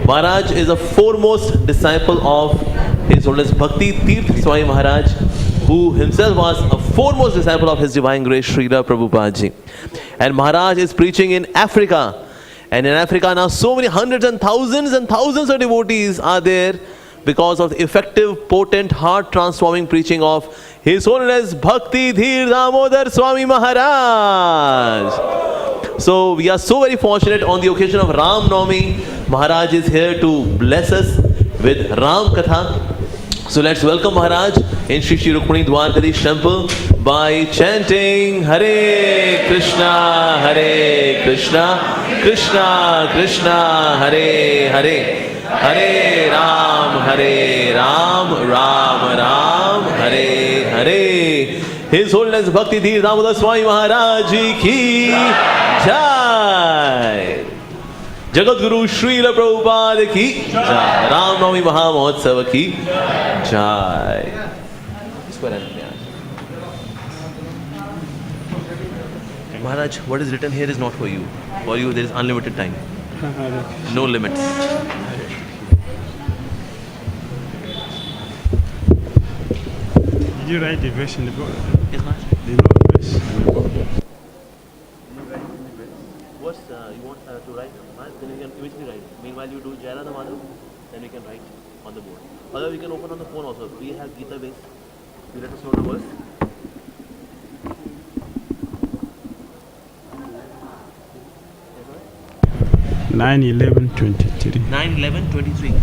Maharaj is a foremost disciple of His Holiness Bhakti Tirth Swami Maharaj, who himself was a foremost disciple of His Divine Grace Srila Prabhupada Ji. And Maharaj is preaching in Africa. And in Africa now so many hundreds and thousands of devotees are there because of the effective, potent, heart-transforming preaching of His Holiness Bhakti Dhira Damodar Swami Maharaj. So we are so very fortunate on the occasion of Ram Navami. Maharaj is here to bless us with Ram Katha. So let's welcome Maharaj in Shri ISKCON Dwarka temple by chanting Hare Krishna, Krishna Krishna, Hare Hare, Hare Ram, Ram Ram, Hare Hare. His Holiness Bhakti Dhira Damodar Swami Maharaj ki Jai. Jagat Guru Srila Prabhupada ki Jai. Ram Navami Maha Mahotsav ki Jai. Maharaj, what is written here is not for you. For you there is unlimited time. No limits. Did you write the verse in the book? Yes, Maharaj. The verse in the book. What you want to write? Then you can immediately write. Meanwhile, you do Jaya Madhav, then we can write on the board. Otherwise, we can open on the phone also. We have Gita base. You let us know the verse. 9/11/23. 9/11/23.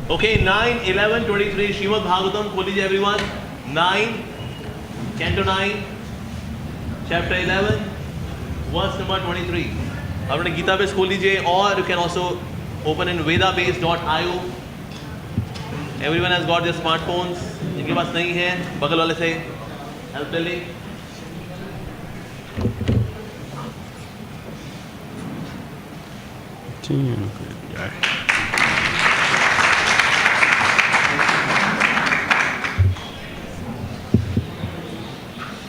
Okay, 9/11/23. Srimad Bhagavatam, खोलिए everyone. 9, Canto 9, Chapter 11, verse number 23. अपने Gita base खोल लीजिए, और you can also open in vedabase.io. Everyone has got their smartphones. जिनके पास नहीं है, बगल वाले से help ले लें.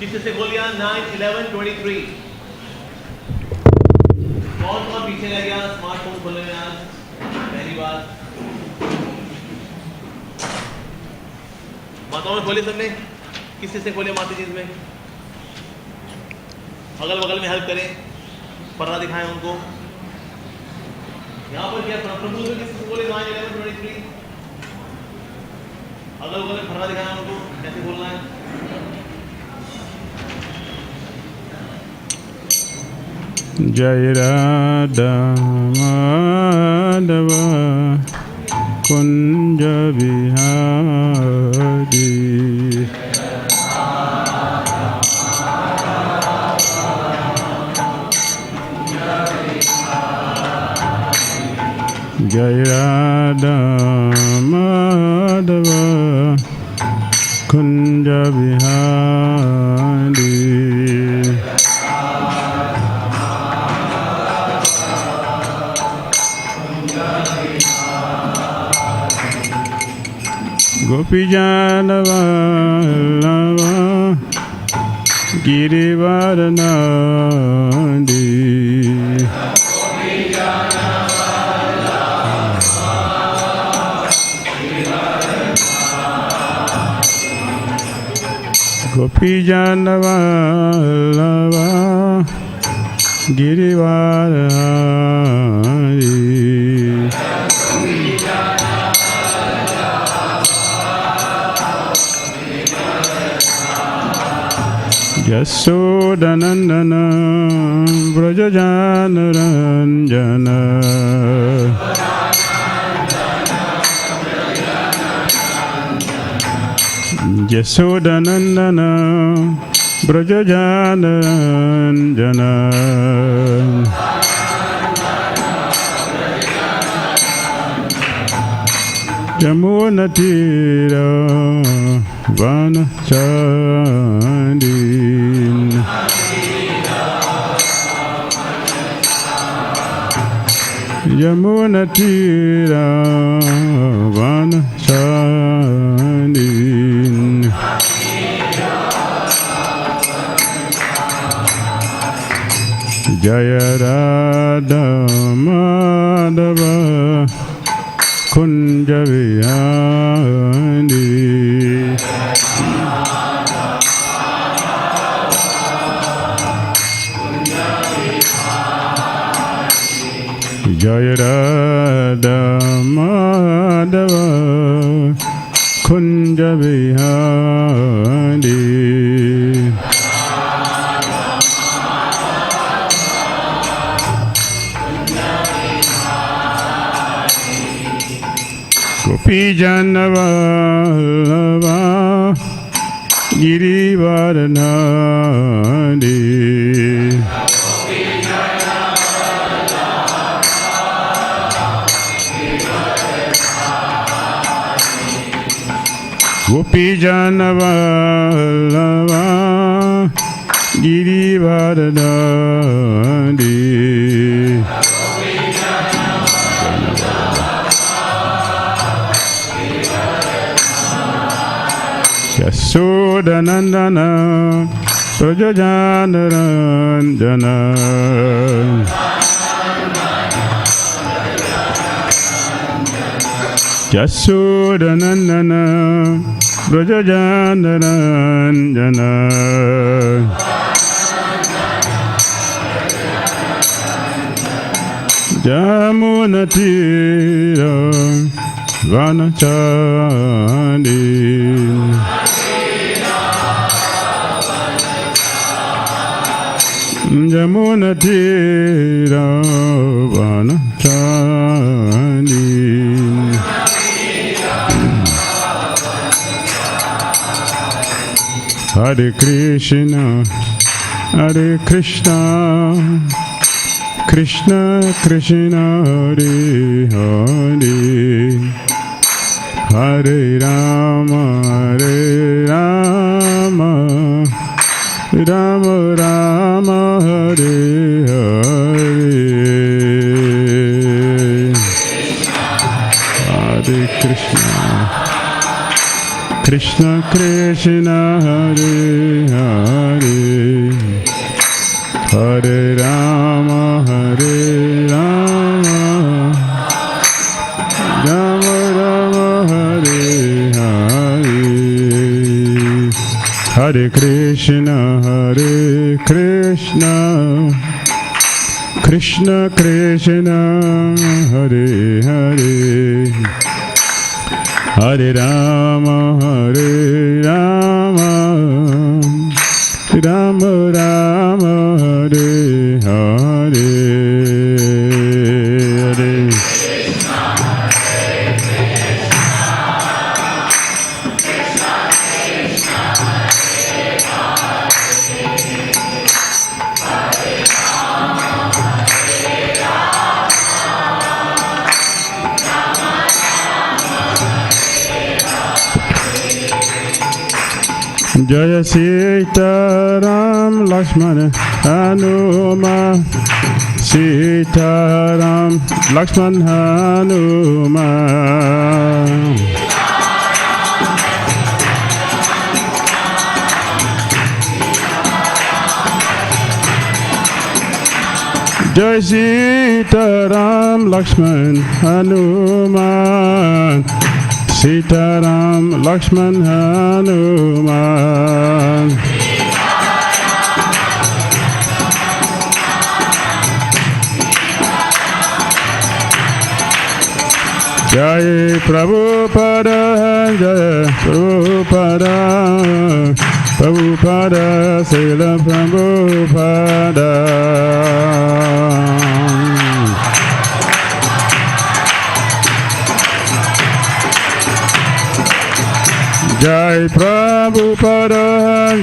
किसी से खोलिए 9/11/23. कौन पीछे रह गया स्मार्टफोन खोलने में आज पहली बार? माताओं में खोले सबने? किसी से खोले माता जी में? अगल बगल में हेल्प करें, पर्दा दिखाएं उनको. यहाँ पर क्या प्रभु में किसी से खोले 9/11/23? अगल बगल में पर्दा दिखाएं उनको, कैसे खोलना है? Jai Radha Madhava Kunja Vihari. Jai Radha Madhava Kunja Vihari. Gopijana Vallava Girivaranandi. Gopijana Vallava Girivaranandi. Yasodanandana Brajajana Ranjana. Yasodanandana Brajajana Ranjana. Yamuna Tira Vanachandin. Yamuna Tira Vanachandin. Jaya Radha Madhava Kunja Vihari Jaya Radha Madhava Kunja Vihari Gopi Janavallabha Girivardhanari Gopi Janavallabha Girivardhanari Yasodanandana Prajajanarandana Yasodanandana Prajajanarandana Jamunatira Vanachandi Jamunatira Vanachandi Hare Krishna Hare Krishna Krishna Krishna Hare Hare Hare Rama Hare Rama Rama Rama Hare Hare Hare Krishna Krishna Krishna Hare Hare Hare Rama Hare Rama Rama Rama Hare Hare Hare Krishna Hare Krishna Krishna Krishna Hare Hare Hare Rama Hare Rama Rama Rama Hare Hare Hare Jaya Sita Ram Lakshmana Hanuman Sita Ram Lakshman Hanuman Jai Sita Ram Lakshman Hanuman Sita Ram Lakshman Hanuman Jai Prabhupada Jai Prabhupada Prabhupada Srila Prabhupada Jai Prabhupada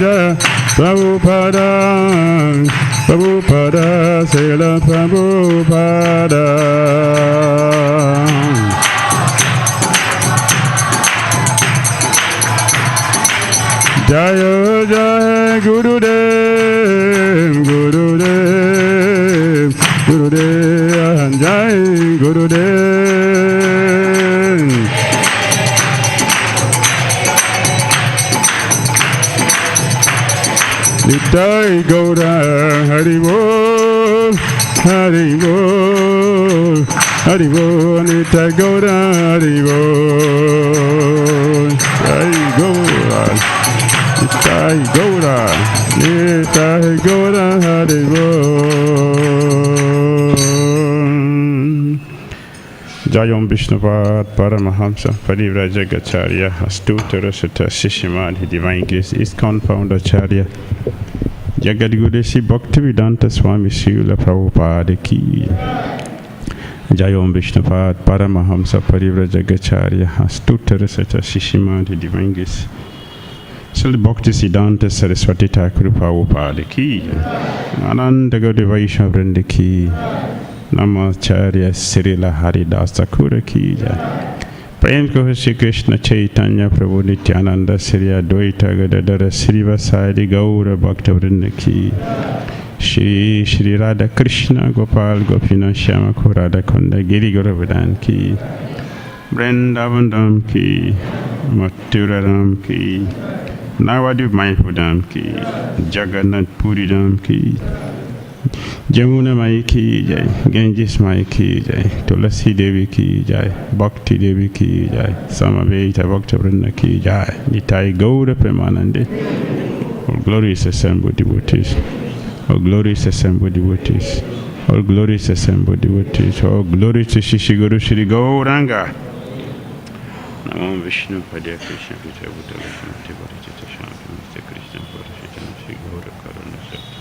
Jai Prabhupada Prabhupada Srila Prabhupada Jaya Jaya Gurudev Gurudev Gurudev Jai Gurudev Nitai Gaura Hari Bol Hari Bol Haribo, Nitya Gaura, Haribo. Jai Gaura, Nitya Gaura, Nitya Gaura, Haribo. Jayam Vishnupad Paramahamsa Parivrajagacharya Astuta Rasata Shishimadhi Divine Grace ISKCON Founder Acharya Jagadguru Sri Bhaktivedanta Swami Srila Prabhupada Ki Jayam Vishnupad Paramahamsa Parivrajagacharya Astuta Rasata Shishimadhi Divine Grace Srila Bhakti Siddhanta Saraswati Thakur Prabhupada Ki Ananda Gaudiya Vaishnava Vrinda Ki Namacharya Srila Haridas Thakur Ki Jai. Prem Ko Shri Krishna Chaitanya Prabhu Nityananda Sri Advaita Gadadara Srivasadi Gaura Bhaktavrinda Ki Shri Shri Radha Krishna Gopal Gopinath Shyama Radha Kunda Giri Govardhan Ki Vrindavan Dham Ki Mathura Dham Ki Navadvip Mayapur Dham Ki Jagannath Puri Dham Ki Jamuna Mai Ki Jai, Ganges Mai Ki Jai, Tulasi Devi Ki Jai, Bhakti Devi Ki Jai, Samaveta Bhaktavrinda Ki Jai, Nitai Gaura Premanande. All glorious assembled devotees, all glorious assembled devotees, all glorious assembled devotees, all glory to Shishi Guru Shri Gauranga. Namo Vishnu Padya Krishna Krishna Buddha Vishnu Tibari Chita Shanti Mr. Krishna Purashitana Shri Gaura Karuna Shakti.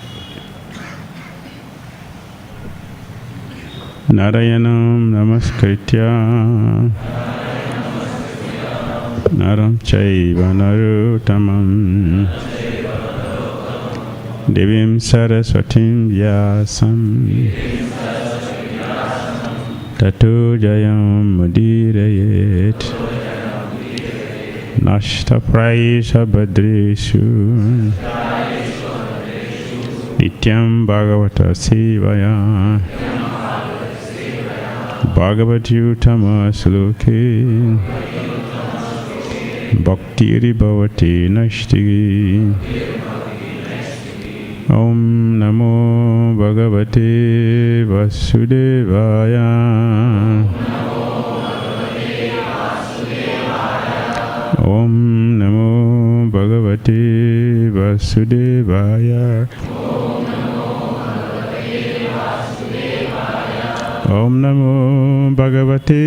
Narayanam Namaskritya Naram Chaiva Narottamam Devim Saraswatim Vyasam Tato Jayam Mudirayet Nashta Praisha Badreshu Nityam Bhagavata Sevaya Bhagavati Uttama Sloke Bhakti Bhavati Nashti Om Namo Bhagavate Vasudevaya Om Namo Bhagavate Vasudevaya Om Namo Bhagavate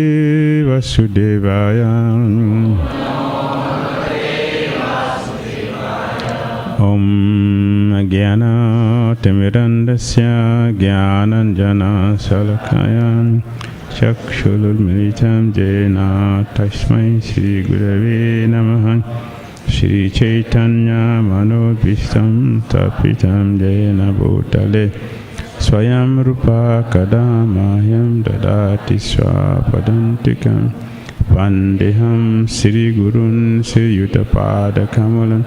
Vasudevaya Om Jnana Timirandasya Jnananjana Salakaya Chakshululmilitam Jena Tasmai Shri Gurave Namaha Shri Chaitanya Manobhishtam Tapitam Jena Bhutale Swayam Rupa Kadamayam Dadati Swapadantikam Vandeham Sri Gurun Sri Yuttapada Kamalam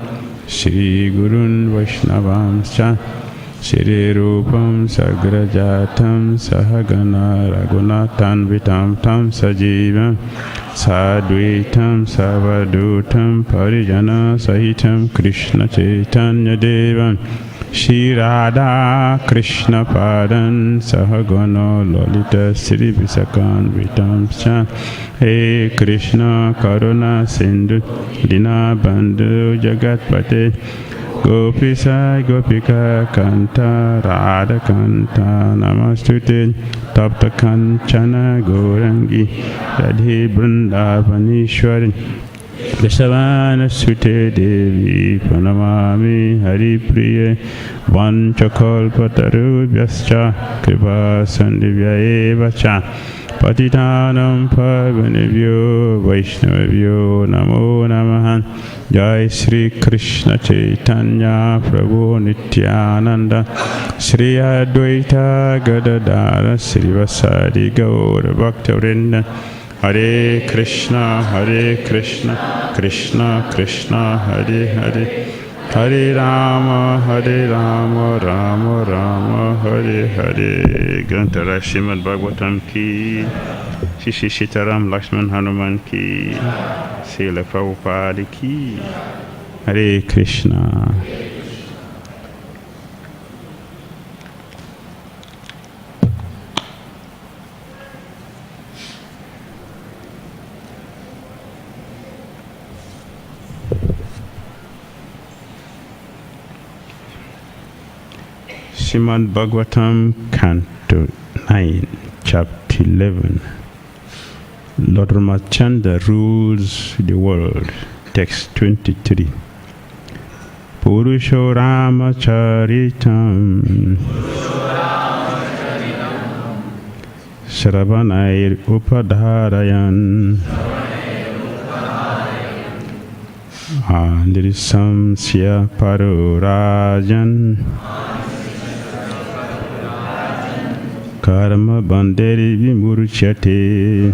Shri Gurun Vaishnavamscha Shri Rupam Sagrajatam Sahagana Raghunathan Vitam Tam Sajivam Sadvitam Savadutam Parijana Sahitam Krishna Chaitanya Devam Shri Radha Krishna Padan Sahagana Lalita Sri Visakan Vitamscha He Krishna Karuna Sindhu Dina Bandhu Jagatpate Gopisai Gopika Kanta Radha Kanta Namastute Tapta Kanchana Gorangi Radhe Vrindavanishwari Vishlavana Sute Devi Pranamami Hari Priye Vanchakalpataru Vyascha Kripa Sandivya Evacha Patitanam Pavanevyo Vaishnavyo Namo Namahan Jai Shri Krishna Chaitanya Prabhu Nityananda Shri Advaita Gadadara Srivasadi Gaura Bhaktavrinda Hare Krishna Krishna Krishna Hare Hare Hare Rama Rama Rama Hare Hare. Grantara Srimad Bhagavatam Ki Shri Sitaram Lakshman Hanuman Ki Srila Prabhupada Ki. Hare Krishna. Srimad Bhagavatam, Canto 9, Chapter 11. Lord Ramachandra rules the world. Text 23. Purusho Ramacharitam Shravanair Upadharayan Andrisamsya Parorajan Karma Banderi Vimurchyate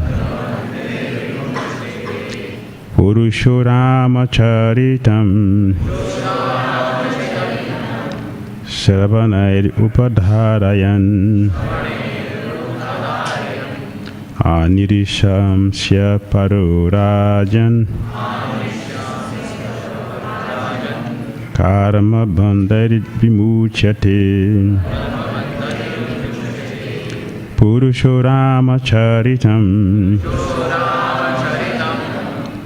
Purusho Ramacharitam Shravanair Upadharayan Anirishamsya Parorajan Karma Bandari Vimuchyate Purusho Ramacharitam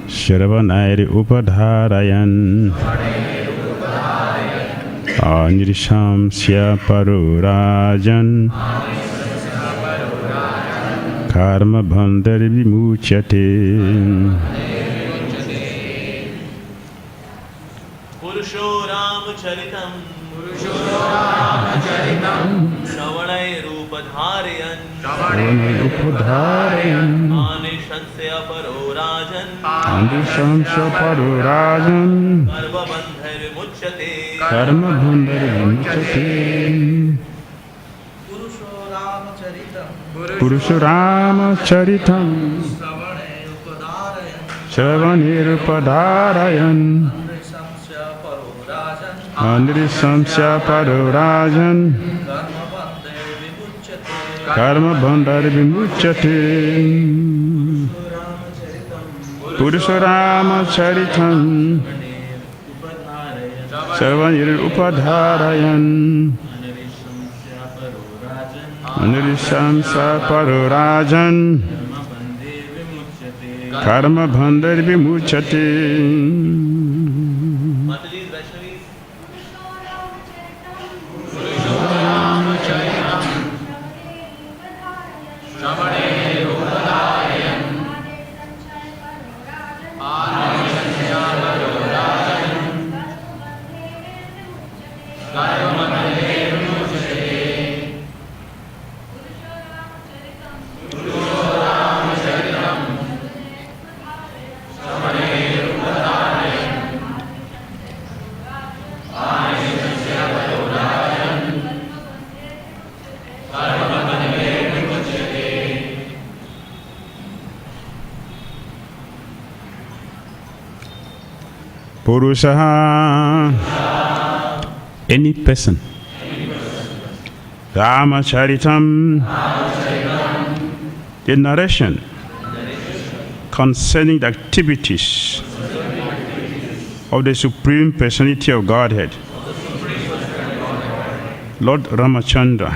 Shravanair Upadharayan Anirishamsya Parorajan Karma Bandari Vimuchyate Purusho Ramacharitam Shravanai Rupadharayan Anishansya Parorajan Karma Bandhari Vimuchyate Purusho Ramacharitam Shravanirupadharayan Andrisamsya Parorajan Karma Bandari Vimuchyate Purusho Ramacharitam Shravanirupadharayan Anirishamsya Parorajan Karma Bandari Vimuchyate. Purusha, any person. Ramacharitam, the narration concerning the activities of the Supreme Personality of Godhead, Lord Ramachandra.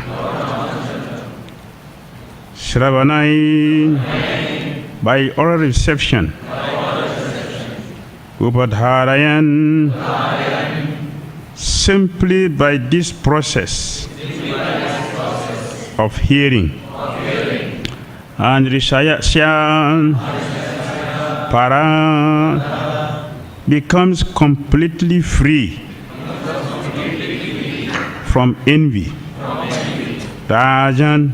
Shravanai, by oral reception. Upadharayan, simply by this process of hearing. And Rishayasyan Para becomes completely free from envy. Rajan,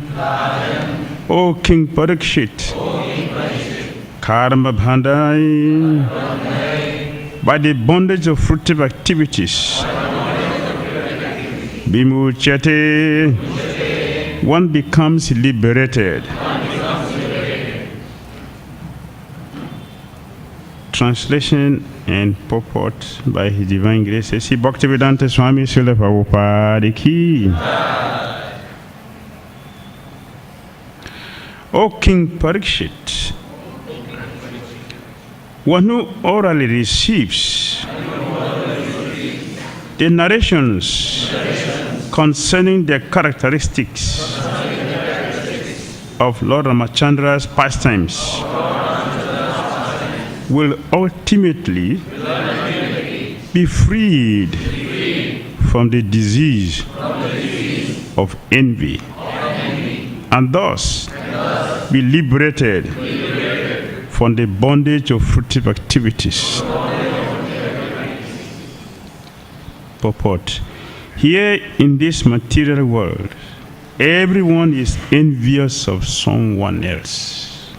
O King Parikshit, Karma Bandai, by the bondage of fruitive activities, Vimuchyate, one becomes liberated. Translation and purport by His Divine Grace A.C. Bhaktivedanta Swami Srila Prabhupada Ki. O King Parikshit, one who orally receives the narrations concerning the characteristics of Lord Ramachandra's pastimes will ultimately be freed from the disease of envy, and thus be liberated from the bondage of fruitive activities. Purport. Here in this material world, everyone is envious of someone else.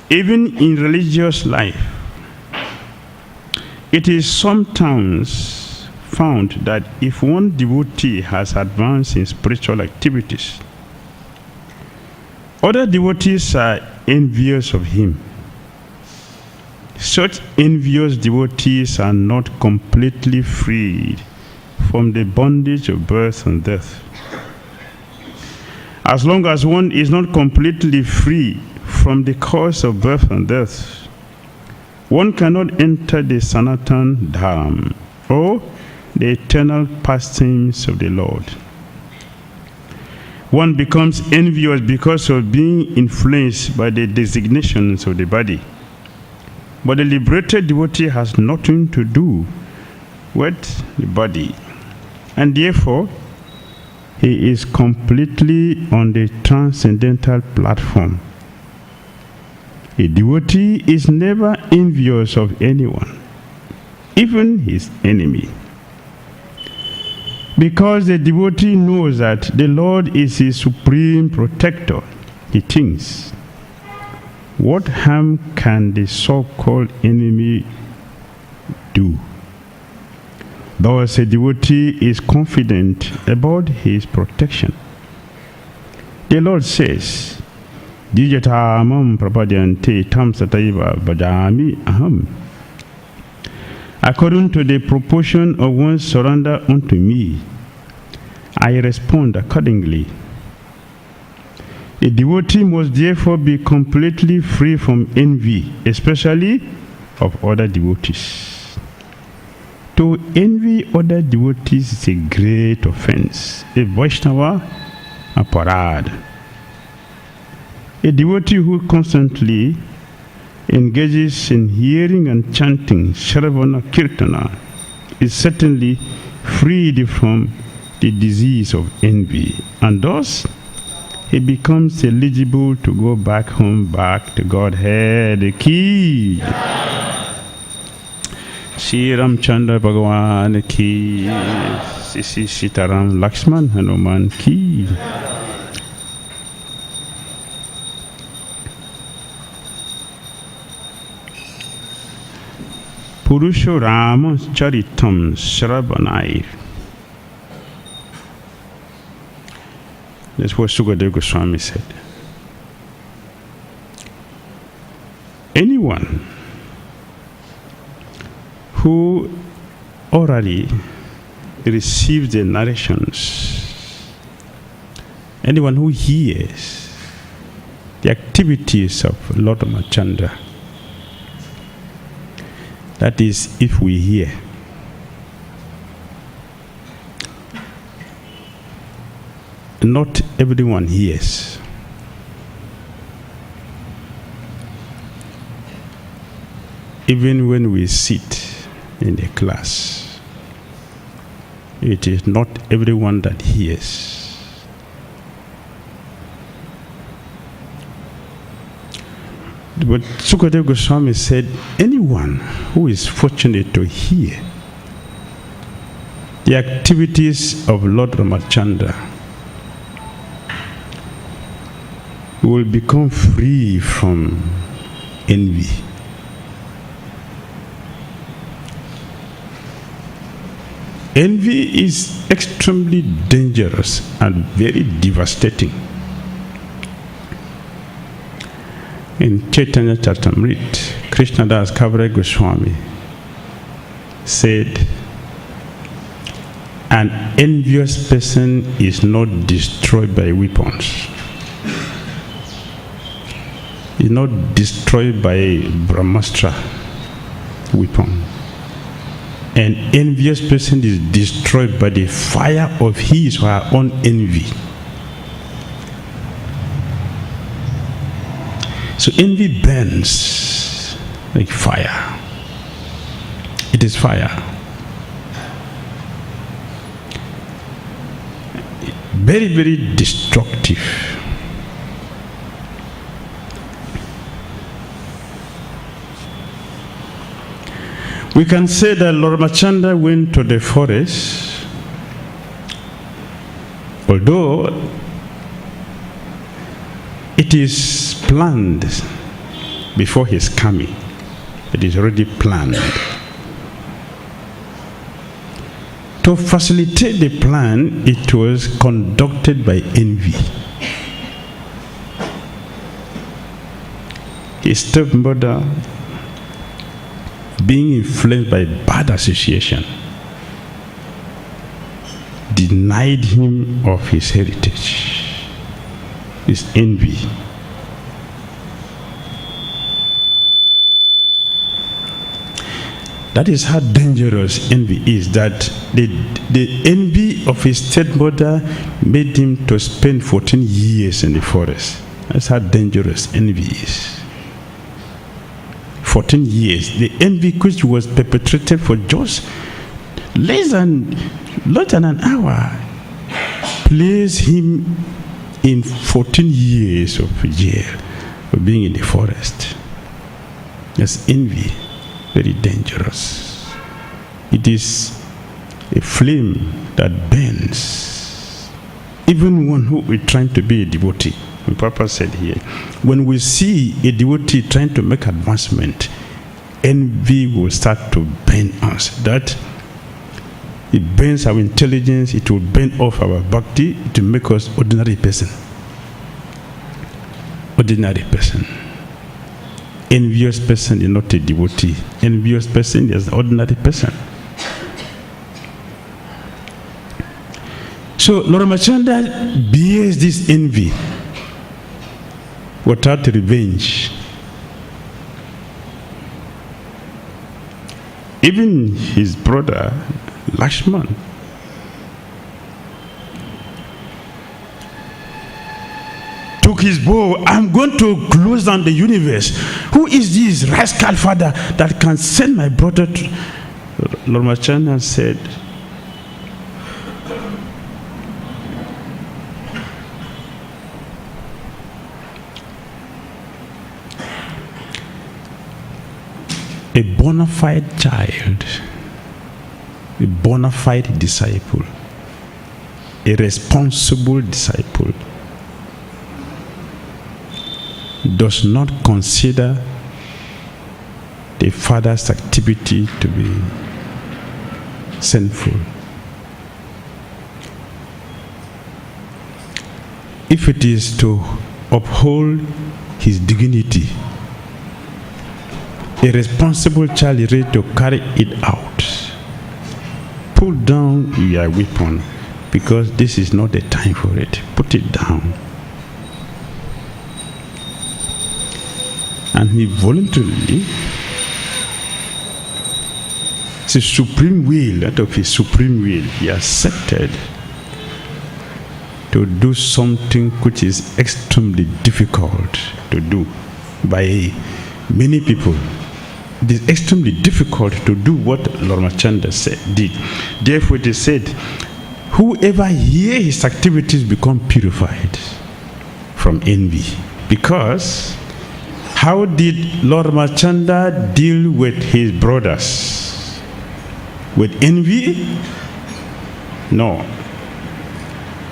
Even in religious life, it is sometimes found that if one devotee has advanced in spiritual activities, other devotees are envious of him. Such envious devotees are not completely freed from the bondage of birth and death. As long as one is not completely free from the cause of birth and death, one cannot enter the Sanatan Dham, or the eternal pastimes of the Lord. One becomes envious because of being influenced by the designations of the body. But the liberated devotee has nothing to do with the body, and therefore he is completely on the transcendental platform. A devotee is never envious of anyone, even his enemy, because the devotee knows that the Lord is his supreme protector. He thinks, what harm can the so-called enemy do? Thus, a devotee is confident about his protection. The Lord says, Dijatamam prapadyante tam sataiva bhajami aham. According to the proportion of one's surrender unto me, I respond accordingly. A devotee must therefore be completely free from envy, especially of other devotees. To envy other devotees is a great offense, a Vaishnava aparad. A devotee who constantly engages in hearing and chanting Shravana Kirtana is certainly freed from the disease of envy, and thus he becomes eligible to go back home, back to Godhead. Ki Shri Ramchandra Bhagavan ki, Sisi Sitaram Lakshman Hanuman ki. Purushorama Charitam Shravanai. That's what Sukadeva Swami said. Anyone who orally receives the narrations, anyone who hears the activities of Lord Ramachandra, that is, if we hear, not everyone hears. Even when we sit in a class, it is not everyone that hears. But Sukadeva Goswami said, anyone who is fortunate to hear the activities of Lord Ramachandra will become free from envy. Envy is extremely dangerous and very devastating. In Chaitanya Charitamrita, Krishnadas Kaviraj Goswami said, an envious person is not destroyed by weapons. Is not destroyed by Brahmastra weapon. An envious person is destroyed by the fire of his or her own envy. So envy burns like fire. It is fire. very, very destructive. We can say that Lord Machanda went to the forest, although it is planned before his coming. It is already planned. To facilitate the plan, it was conducted by envy. His stepmother, being influenced by bad association, denied him of his heritage. His envy. That is how dangerous envy is, that the envy of his stepmother made him to spend 14 years in the forest. That's how dangerous envy is. 14 years. The envy which was perpetrated for just less than an hour placed him in 14 years of jail for being in the forest. That's envy. Very dangerous. It is a flame that burns. Even one who is trying to be a devotee. Papa said here, when we see a devotee trying to make advancement, envy will start to burn us. That it burns our intelligence, it will burn off our bhakti to make us ordinary person. Ordinary person. Envious person is not a devotee. Envious person is an ordinary person. So Lord Machanda bears this envy without revenge. Even his brother Lakshman took his bow. I'm going to close down the universe. Who is this rascal father that can send my brother to... Lord Machanda said, a bona fide child, a bona fide disciple, a responsible disciple does not consider the father's activity to be sinful. If it is to uphold his dignity, a responsible child is ready to carry it out. Pull down your weapon, because this is not the time for it. Put it down. And he voluntarily, it's a supreme will, out of his supreme will, he accepted to do something which is extremely difficult to do by many people. It is extremely difficult to do what Lord Machanda did. Therefore it is said, whoever hears his activities become purified from envy. Because how did Lord Machanda deal with his brothers? With envy? No.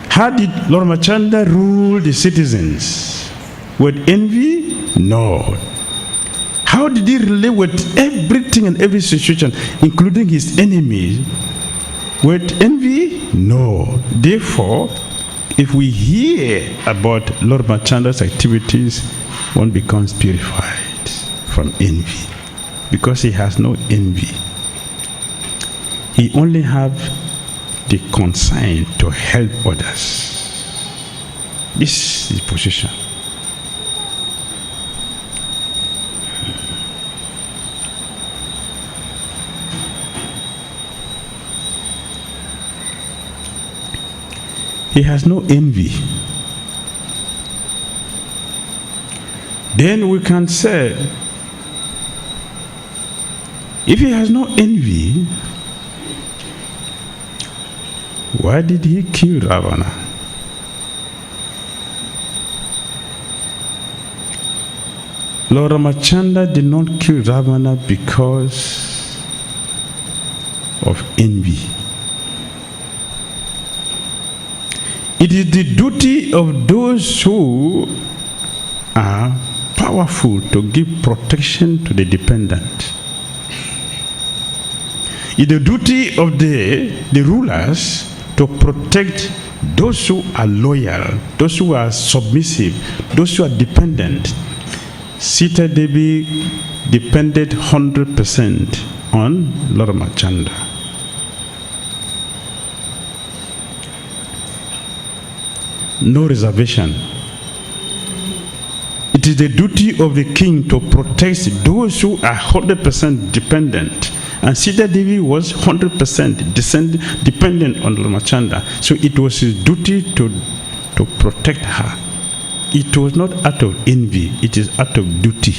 How did Lord Machanda rule the citizens? With envy? No. How did he relate with everything and every situation, including his enemies? With envy? No. Therefore, if we hear about Lord Machanda's activities, one becomes purified from envy, because he has no envy. He only have the concern to help others. This is position. He has no envy. Then we can say, if he has no envy, why did he kill Ravana? Lord Ramachandra did not kill Ravana because of envy. It is the duty of those who are powerful to give protection to the dependent. It is the duty of the rulers to protect those who are loyal, those who are submissive, those who are dependent. Sita Devi depended 100% on Lord Ramachandra. No reservation. It is the duty of the king to protect those who are 100% dependent. And Sita Devi was 100% dependent on Ramachandra. So it was his duty to protect her. It was not out of envy, it is out of duty.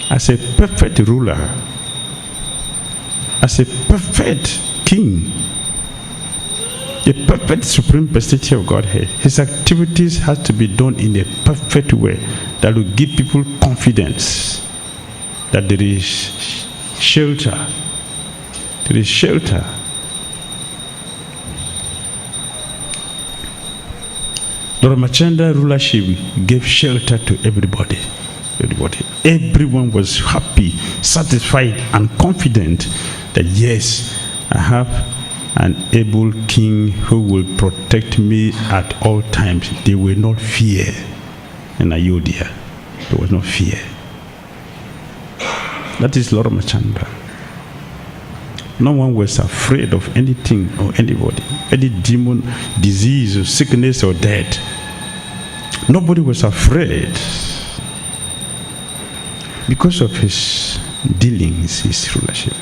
As a perfect ruler, as a perfect king, a perfect supreme personality of Godhead, his activities have to be done in a perfect way that will give people confidence that there is shelter. There is shelter. Lord Ramachandra rulership gave shelter to everybody. Everyone was happy, satisfied, and confident that yes, I have an able king who will protect me at all times. They will not fear in Ayodhya. There was no fear. That is Lord Ramachandra. No one was afraid of anything or anybody, any demon, disease, or sickness, or death. Nobody was afraid because of his dealings, his rulership.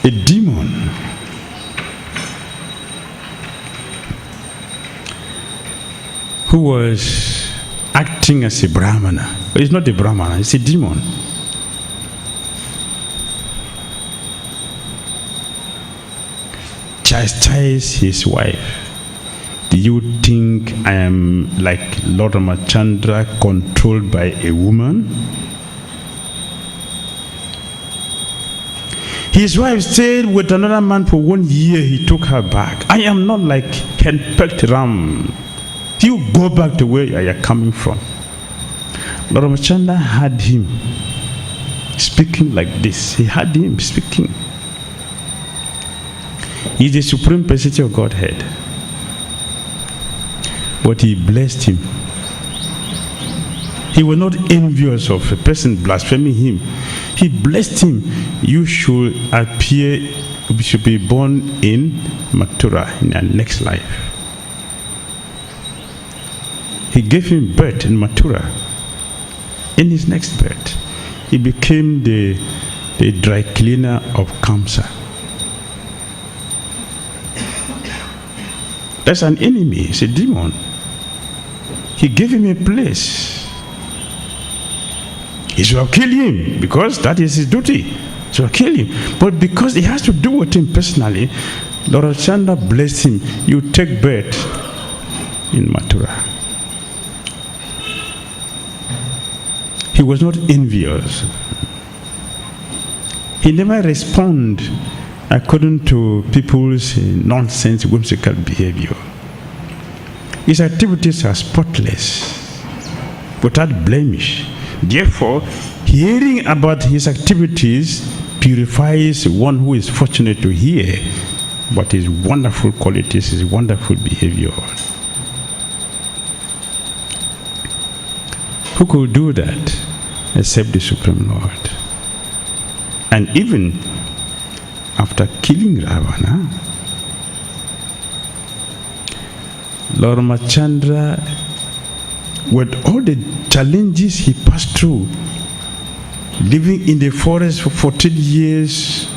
A demon who was acting as a Brahmana. It's not a Brahmana, it's a demon. Chastise his wife. Do you think I am like Lord Ramachandra, controlled by a woman? His wife stayed with another man for 1 year. He took her back. I am not like henpecked ram. You go back to where you are coming from. Lord Ramachandra had him speaking like this. He had him speaking. He is the supreme personality of Godhead. But he blessed him. He was not envious of a person blaspheming him. He blessed him. You should appear, you should be born in Mathura in your next life. He gave him birth in Mathura. In his next birth, he became the dry cleaner of Kamsa. That's an enemy, it's a demon. He gave him a place. He should have killed him because that is his duty. He should have killed him. But because he has to do with him personally, Lord Ramachandra blessed him. You take birth in Mathura. He was not envious. He never responded according to people's nonsense, whimsical behavior. His activities are spotless, without blemish. Therefore, hearing about his activities purifies one who is fortunate to hear about his wonderful qualities, his wonderful behavior. Who could do that except the Supreme Lord? And even after killing Ravana, Lord Ramachandra, with all the challenges he passed through, living in the forest for 14 years,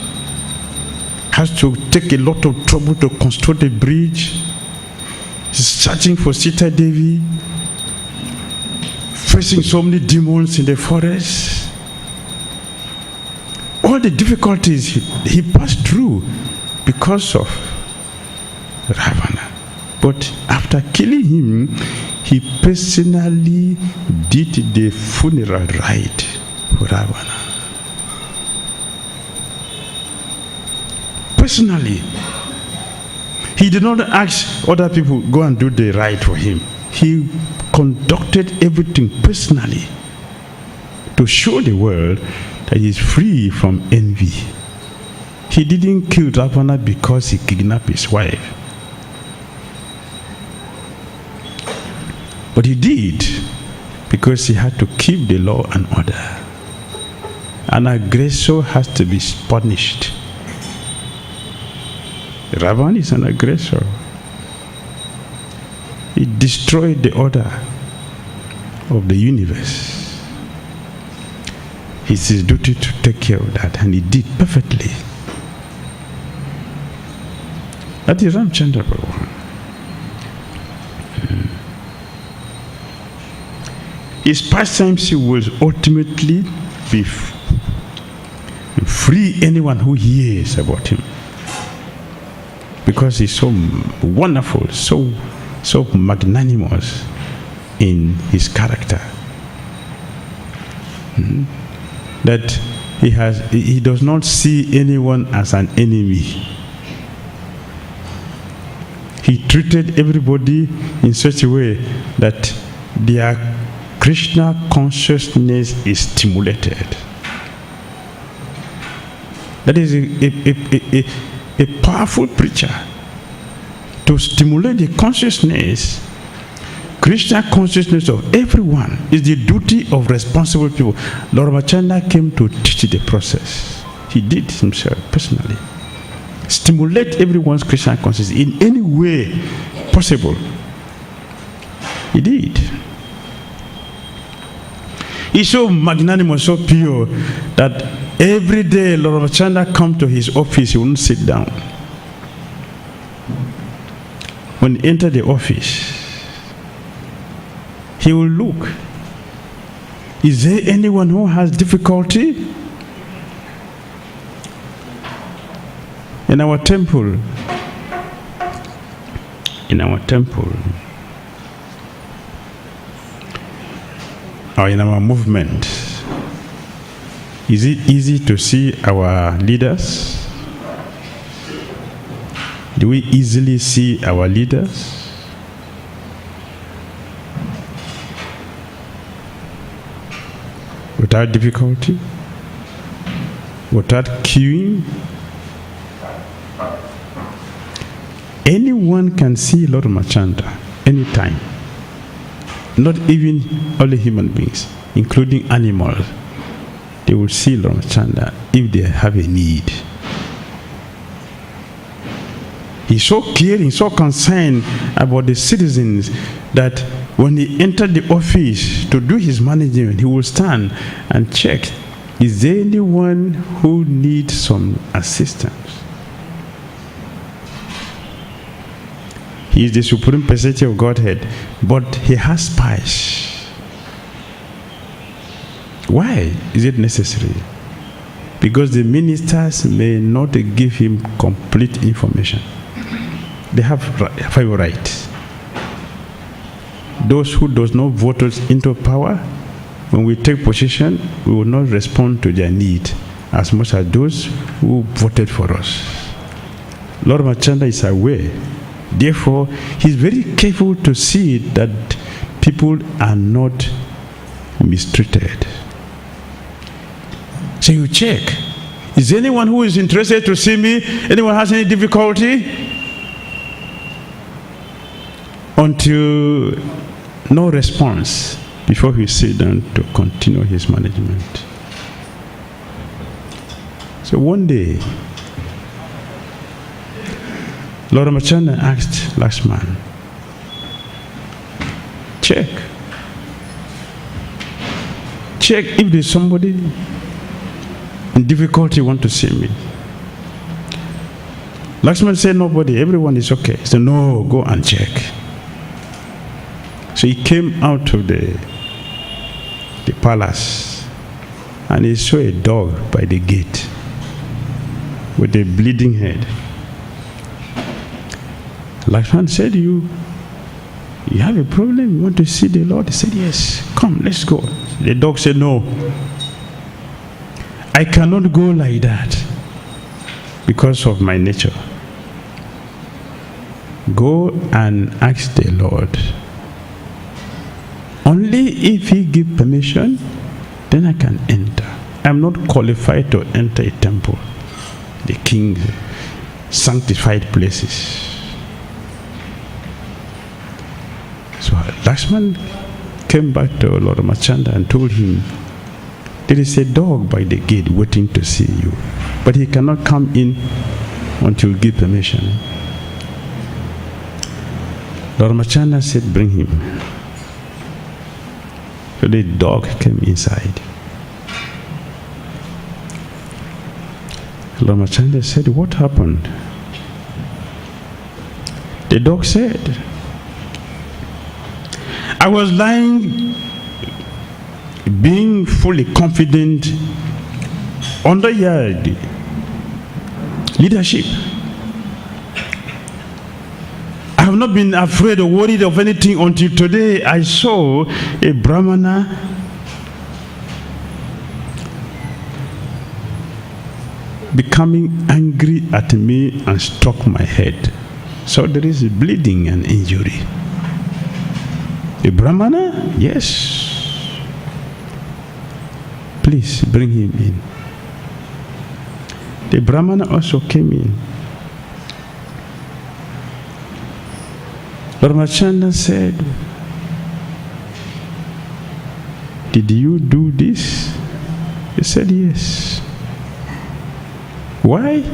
has to take a lot of trouble to construct a bridge, searching for Sita Devi, facing so many demons in the forest. All the difficulties he passed through because of Ravana. But after killing him, he personally did the funeral rite for Ravana. Personally. He did not ask other people, go and do the rite for him. He conducted everything personally to show the world that he is free from envy. He didn't kill Ravana because he kidnapped his wife. But he did because he had to keep the law and order. An aggressor has to be punished. Ravana is an aggressor. He destroyed the order of the universe. It's his duty to take care of that, and he did perfectly. That is Ramchandra Prabhu. His pastimes he will ultimately be free anyone who hears about him, because he's so wonderful, so magnanimous in his character, that he does not see anyone as an enemy. He treated everybody in such a way that their Krishna consciousness is stimulated. That is a powerful preacher. To stimulate the consciousness, Krishna consciousness of everyone is the duty of responsible people. Lord Ramachandra came to teach the process. He did himself personally. Stimulate everyone's Krishna consciousness in any way possible. He did. He's so magnanimous, so pure, that every day Lord Ramachandra come to his office, he wouldn't sit down. When he entered the office, he will look. Is there anyone who has difficulty? In our temple, or in our movement, is it easy to see our leaders? Do we easily see our leaders? Without difficulty? Without queuing? Anyone can see Lord Ramachandra anytime. Not even only human beings, including animals. They will see Lord Ramachandra if they have a need. He's so caring, so concerned about the citizens that when he entered the office to do his management, he will stand and check, is there anyone who needs some assistance? He is the supreme personality of Godhead, but he has spies. Why is it necessary? Because the ministers may not give him complete information. They have right. Those who does not vote us into power, when we take position, we will not respond to their need as much as those who voted for us. Lord Ramachandra is aware. Therefore, he's very careful to see that people are not mistreated. So you check. Is there anyone who is interested to see me? Anyone has any difficulty? Until no response before he sit down to continue his management. So one day, Lord Ramachandra asked Lakshman, check if there's somebody in difficulty want to see me. Lakshman said, nobody, everyone is okay. He said, no, go and check. So he came out of the the palace, and he saw a dog by the gate with a bleeding head. Lakshman said, you have a problem? You want to see the Lord? He said, yes, come, let's go. The dog said, no, I cannot go like that because of my nature. Go and ask the Lord. Only if he give permission, then I can enter. I'm not qualified to enter a temple, the king's sanctified places. So Lakshman came back to Lord Machanda and told him, there is a dog by the gate waiting to see you, but he cannot come in until you give permission. Lord Machanda said, bring him. So the dog came inside. Lord Machanda said, what happened? The dog said, I was lying, being fully confident under your leadership. I have not been afraid or worried of anything until today. I saw a Brahmana becoming angry at me and struck my head. So there is bleeding and injury. A Brahmana? Yes. Please bring him in. The Brahmana also came in. Lord Machanda said, did you do this? He said, yes. Why?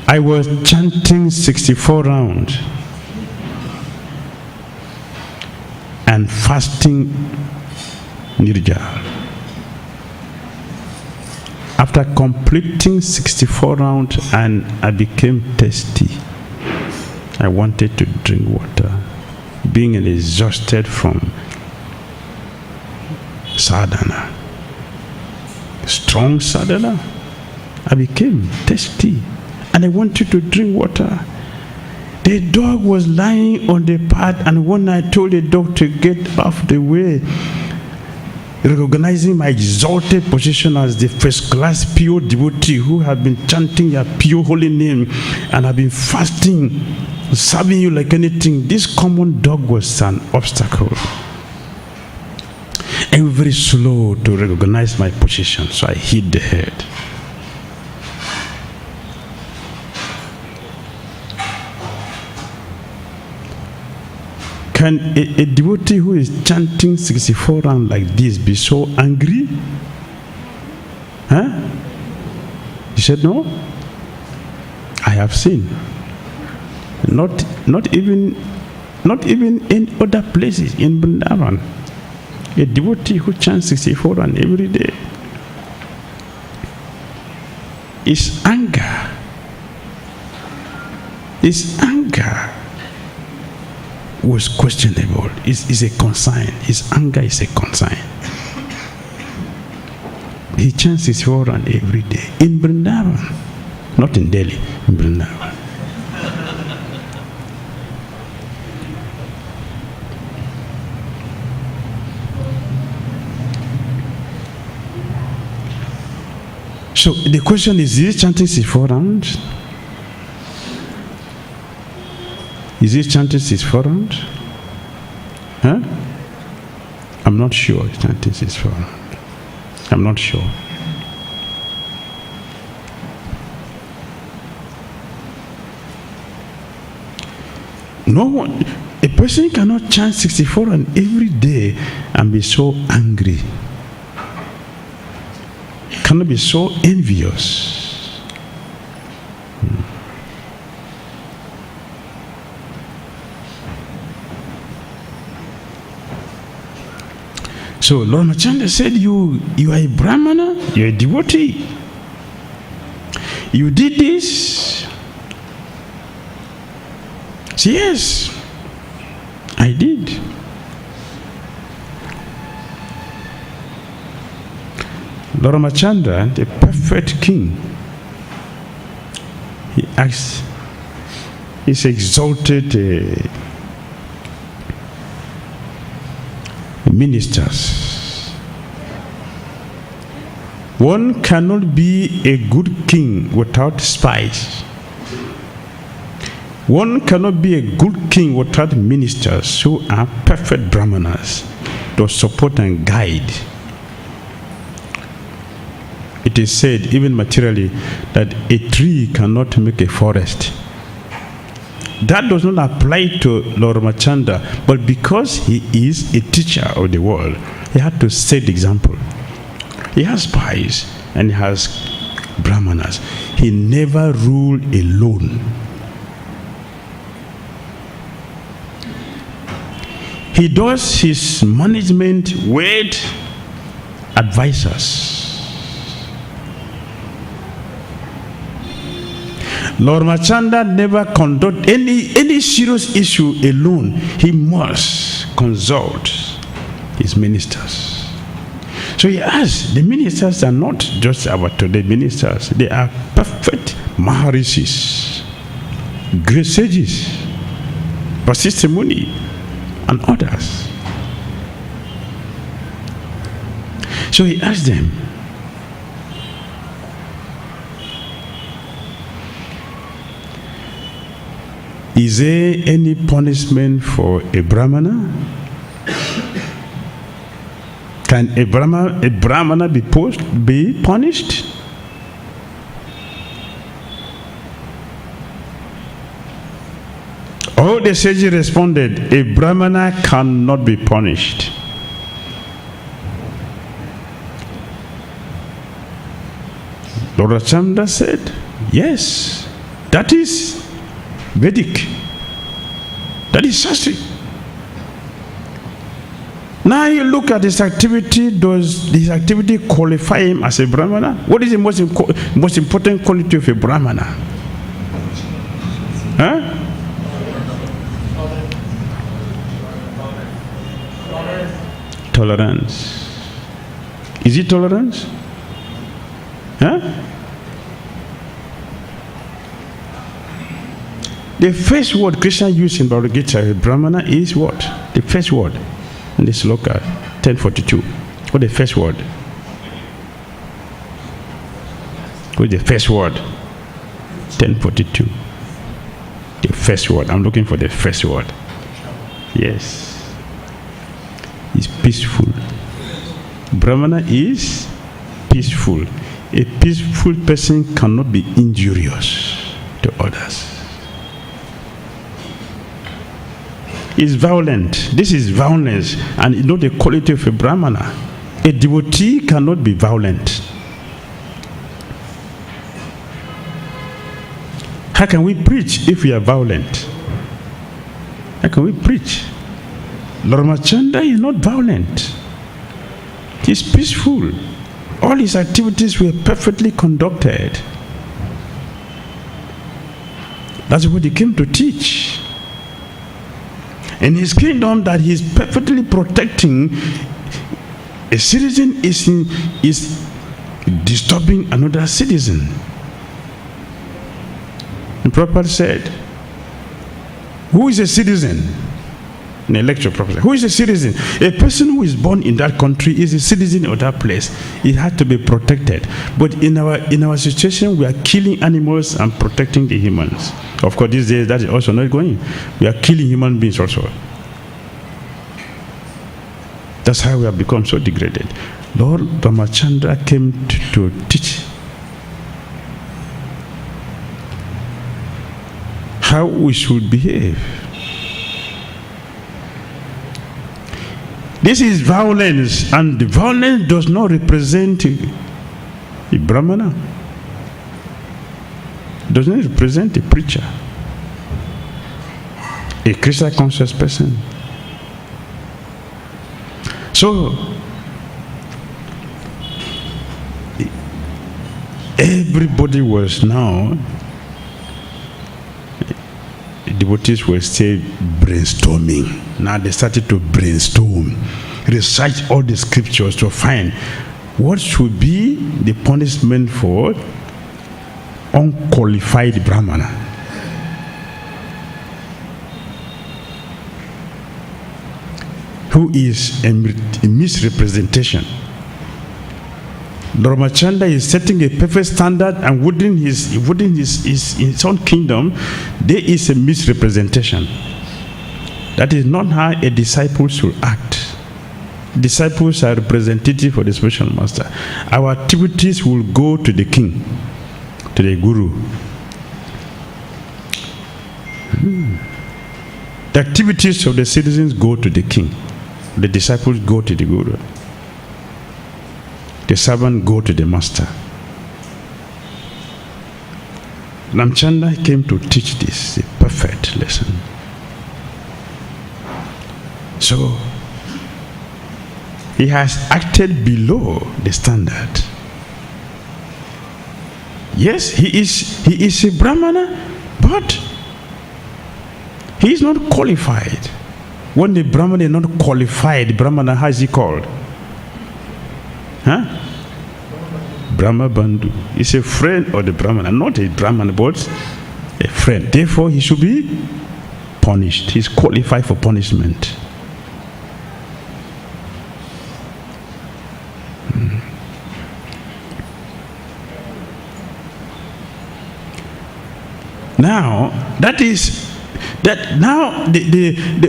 I was chanting 64 rounds and fasting nirjal. After completing 64 rounds and I became thirsty, I wanted to drink water. Being exhausted from sadhana, strong sadhana, I became thirsty and I wanted to drink water. The dog was lying on the path, and when I told the dog to get off the way, recognizing my exalted position as the first-class pure devotee who have been chanting your pure holy name and have been fasting, serving you like anything, this common dog was an obstacle. I was very slow to recognize my position, so I hit the head. Can a devotee who is chanting 64 rounds like this be so angry? Huh? He said, no. I have seen. Not even in other places in Vrindavan. A devotee who chants 64 rounds every day. His anger. His anger was questionable. Is a concern. His anger is a concern. He chants his Quran every day in Vrindavan, not in Delhi, in Vrindavan. So the question is he chanting his rounds? Is he chanting his rounds? Huh? I'm not sure he's chanting his rounds. I'm not sure. No one, a person cannot chant 64 and every day and be so angry. Cannot be so envious. So Lord Machanda said, you are a Brahmana, you're a devotee. You did this? Say, yes, I did. Lord Ramachandra, the perfect king, he asks, he's exalted ministers. One cannot be a good king without spies. One cannot be a good king without ministers who are perfect brahmanas to support and guide. It is said, even materially, that a tree cannot make a forest. That does not apply to Lord Ramachandra, but because he is a teacher of the world, he had to set the example. He has spies and he has brahmanas. He never ruled alone. He does his management with advisors. Lord Ramachandra never conduct any serious issue alone. He must consult his ministers. So he asks, the ministers are not just our today ministers. They are perfect Maharishis, great sages, Vasistha Muni, and others. So he asked them, is there any punishment for a brahmana? Can a brahmana be punished? All the sages responded, a brahmana cannot be punished. Lord Ramachandra said, yes, that is Vedic. That is Shastri. Now you look at his activity. Does his activity qualify him as a brahmana? What is the most important quality of a brahmana? Huh? Tolerance. Is it tolerance? Huh? The first word Krishna used in Bhagavad Gita, brahmana, is what? The first word in this sloka, 1042. What is the first word? What is the first word? 1042. The first word. I'm looking for the first word. Yes. It's peaceful. Brahmana is peaceful. A peaceful person cannot be injurious to others. Is violent. This is violence, and not the quality of a brahmana. A devotee cannot be violent. How can we preach if we are violent? How can we preach? Lord Ramachandra is not violent. He is peaceful. All his activities were perfectly conducted. That's what he came to teach. In his kingdom that he is perfectly protecting, a citizen is disturbing another citizen. And Prabhupada said, who is a citizen? In a lecture, Prabhupada said, who is a citizen? A person who is born in that country is a citizen of that place. It had to be protected. But in our situation, we are killing animals and protecting the humans. Of course, these days that is also not going. We are killing human beings also. That's how we have become so degraded. Lord Ramachandra came to teach how we should behave. This is violence, and the violence does not represent a brahmana. It does not represent a preacher, a Krishna conscious person. So everybody was now, devotees were still brainstorming. Now they started to brainstorm, recite all the scriptures to find what should be the punishment for unqualified Brahmana? Who is a misrepresentation. Ramachandra is setting a perfect standard, and within his own kingdom, there is a misrepresentation. That is not how a disciple should act. Disciples are representative for the spiritual master. Our activities will go to the king, to the guru. The activities of the citizens go to the king. The disciples go to the guru. The servant go to the master. Ramchandra came to teach this, a perfect lesson. So, he has acted below the standard. Yes, he is a Brahmana, but he is not qualified. When the Brahmana is not qualified, Brahmana, how is he called? Huh? Brahma Bandhu. He's a friend of the Brahmana, not a Brahmana, but a friend. Therefore, he should be punished. He's qualified for punishment. Now, now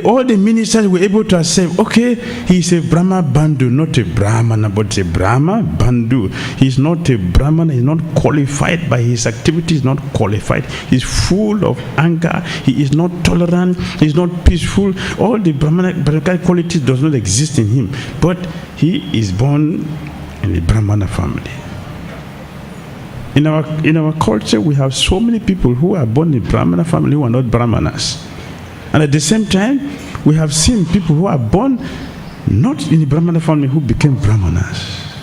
all the ministers were able to accept, okay, he's a Brahma Bandhu, not a Brahmana, but a Brahma Bandhu. He's not a Brahmana, he's not qualified by his activity, he's not qualified. He's full of anger, he is not tolerant, he's not peaceful. All the Brahmana qualities does not exist in him, but he is born in a Brahmana family. In our culture, we have so many people who are born in Brahmana family who are not Brahmanas. And at the same time, we have seen people who are born not in the Brahmana family who became Brahmanas.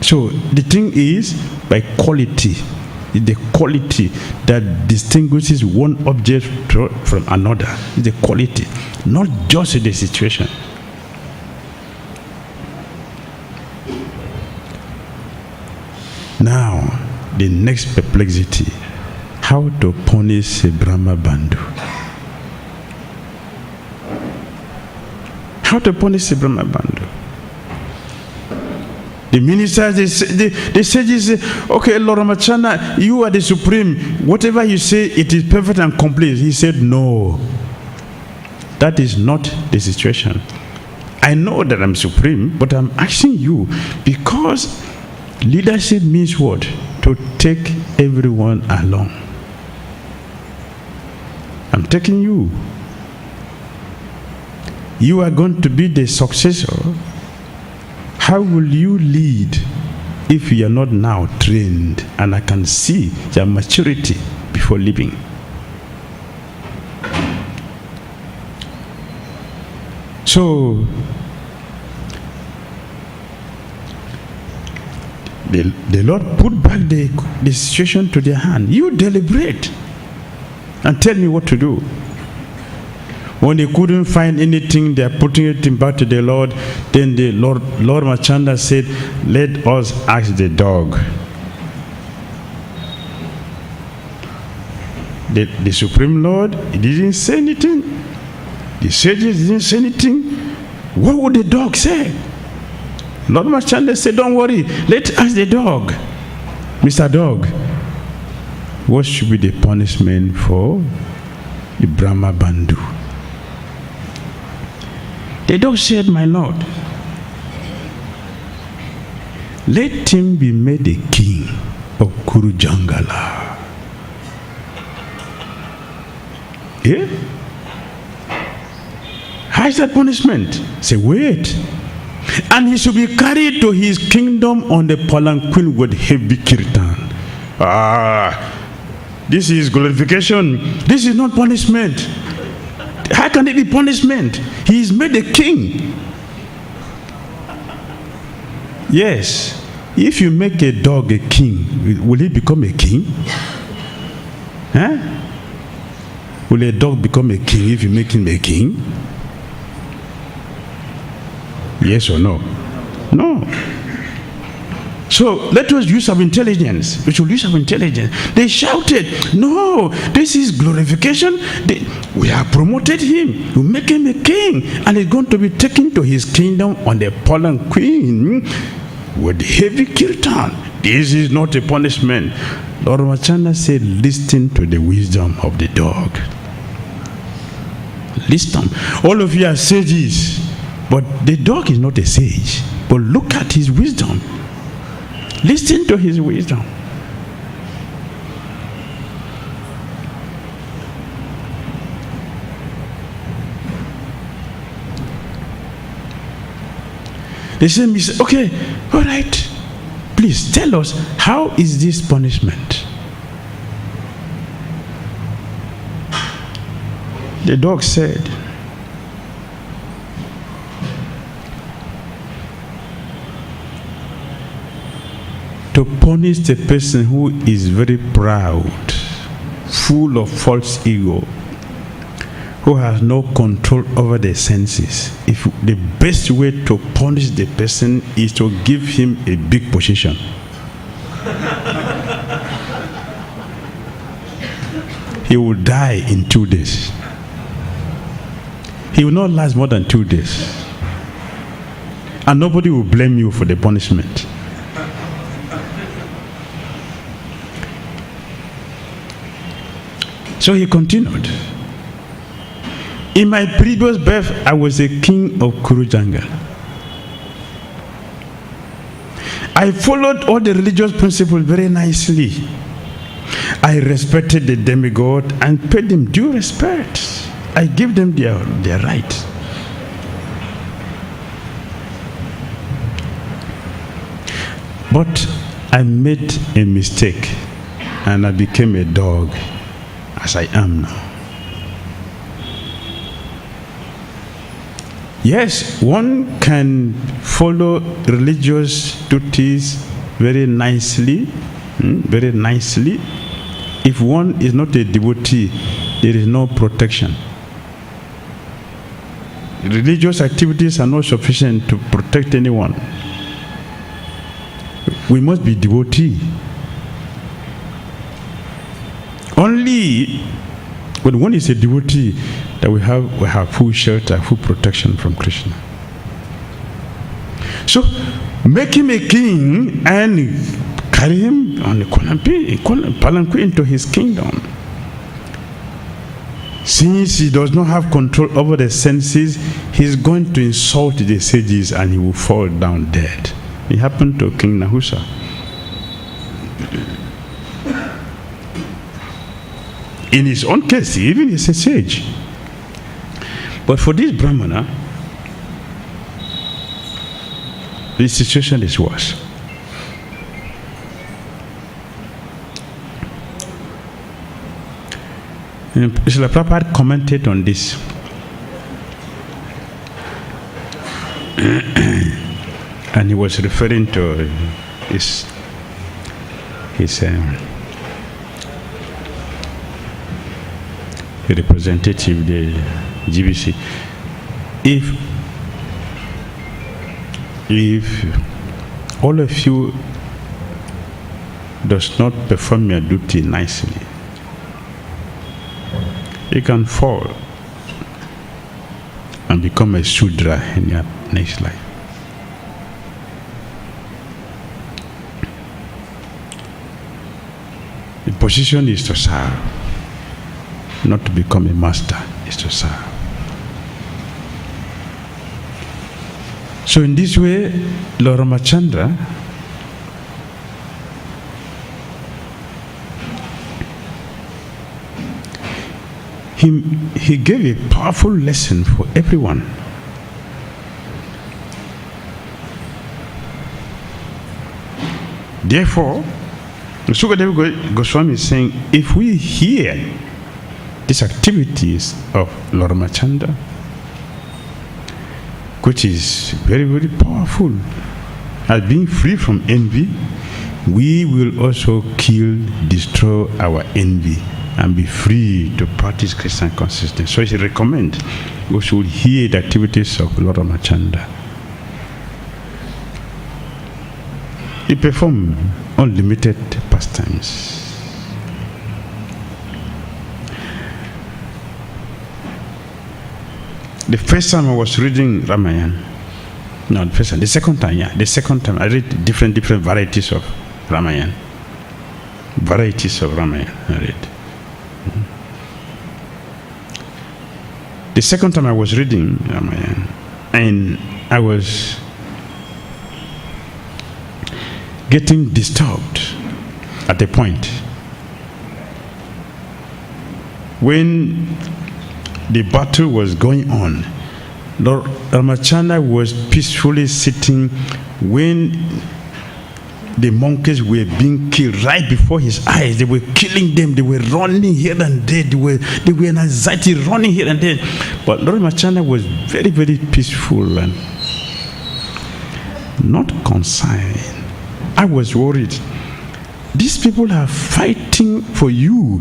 So the thing is, by quality, the quality that distinguishes one object from another is the quality, not just the situation. Now, the next perplexity, how to punish a Brahma Bandhu. How to punish a Brahma Bandhu. The ministers, the sages say, okay, Lord Ramachandra, you are the supreme. Whatever you say, it is perfect and complete. He said, no. That is not the situation. I know that I'm supreme, but I'm asking you because leadership means what? To take everyone along. I'm taking you. You are going to be the successor. How will you lead if you are not now trained? And I can see your maturity before leaving. So, the Lord put back the situation to their hand. You deliberate and tell me what to do. When they couldn't find anything, they are putting it back to the Lord. Then the Lord Machanda said, let us ask the dog. The Supreme Lord, he didn't say anything. The sages didn't say anything. What would the dog say? Lord Machanda said, don't worry, let's ask the dog. Mr. Dog, what should be the punishment for the Brahma Bandhu? The dog said, my Lord, let him be made a king of Kurujangala. Yeah? How is that punishment? Say, wait. And he should be carried to his kingdom on the palanquin with heavy kirtan. This is glorification. This is not punishment. How can it be punishment? He is made a king. Yes. If you make a dog a king, will he become a king? Huh? Will a dog become a king if you make him a king? Yes or no? No. So let us use our intelligence. We should use our intelligence. They shouted, no, this is glorification. We have promoted him. We make him a king. And he's going to be taken to his kingdom on the palanquin with heavy kirtan. This is not a punishment. Lord Ramachandra said, listen to the wisdom of the dog. Listen. All of you are sages. But the dog is not a sage. But look at his wisdom. Listen to his wisdom. They said, okay, all right. Please tell us, how is this punishment? The dog said, to punish the person who is very proud, full of false ego, who has no control over the senses. If the best way to punish the person is to give him a big position. He will die in 2 days. He will not last more than 2 days. And nobody will blame you for the punishment. So he continued. In my previous birth, I was a king of Kurujanga. I followed all the religious principles very nicely. I respected the demigod and paid them due respect. I gave them their right. But I made a mistake and I became a dog, as I am now. Yes, one can follow religious duties very nicely, If one is not a devotee, there is no protection. Religious activities are not sufficient to protect anyone. We must be devotee. Only when one is a devotee that we have full shelter, full protection from Krishna. So make him a king and carry him on the palanquin into his kingdom. Since he does not have control over the senses, he's going to insult the sages and he will fall down dead. It happened to King Nahusa. In his own case, he even is a sage. But for this Brahmana, the situation is worse. Srila Prabhupada commented on this. And he was referring to his representative, the GBC. If all of you does not perform your duty nicely, you can fall and become a Shudra in your next life. The position is to serve, not to become a master, is to serve. So in this way, Lord Ramachandra he gave a powerful lesson for everyone. Therefore, Sukadeva Goswami is saying, if we hear these activities of Lord Ramachandra, which is very, very powerful, as being free from envy, we will also destroy our envy and be free to practice Christian consciousness. So he recommends we should hear the activities of Lord Ramachandra. He performed unlimited pastimes. The first time I was reading Ramayana, no, the second time I read different varieties of Ramayana. Varieties of Ramayana I read. The second time I was reading Ramayana, and I was getting disturbed at a point when the battle was going on. Lord Ramachandra was peacefully sitting when the monkeys were being killed right before his eyes. They were killing them. They were running here and there. They were in anxiety, running here and there. But Lord Ramachandra was very, very peaceful and not concerned. I was worried. These people are fighting for you,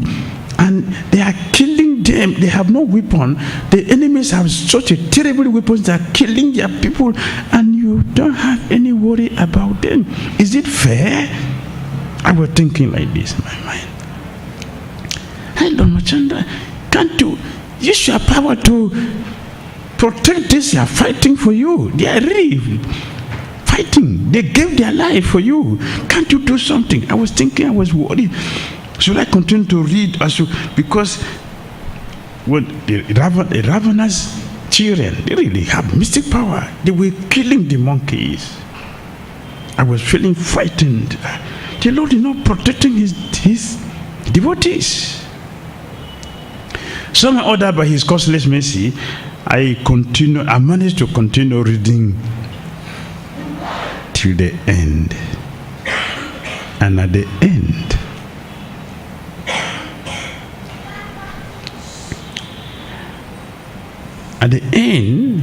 and they are killing them. They have no weapon. The enemies have such a terrible weapons. They are killing their people, and you don't have any worry about them. Is it fair? I was thinking like this in my mind. Hey, Lord Machanda, can't you use your power to protect this? They are fighting for you. They are really fighting. They gave their life for you. Can't you do something? I was thinking, I was worried. Should I continue to read? Because when the Ravana's children, they really have mystic power. They were killing the monkeys. I was feeling frightened. The Lord is not protecting his devotees. Somehow or other, by his causeless mercy, I managed to continue reading till the end. And at the end,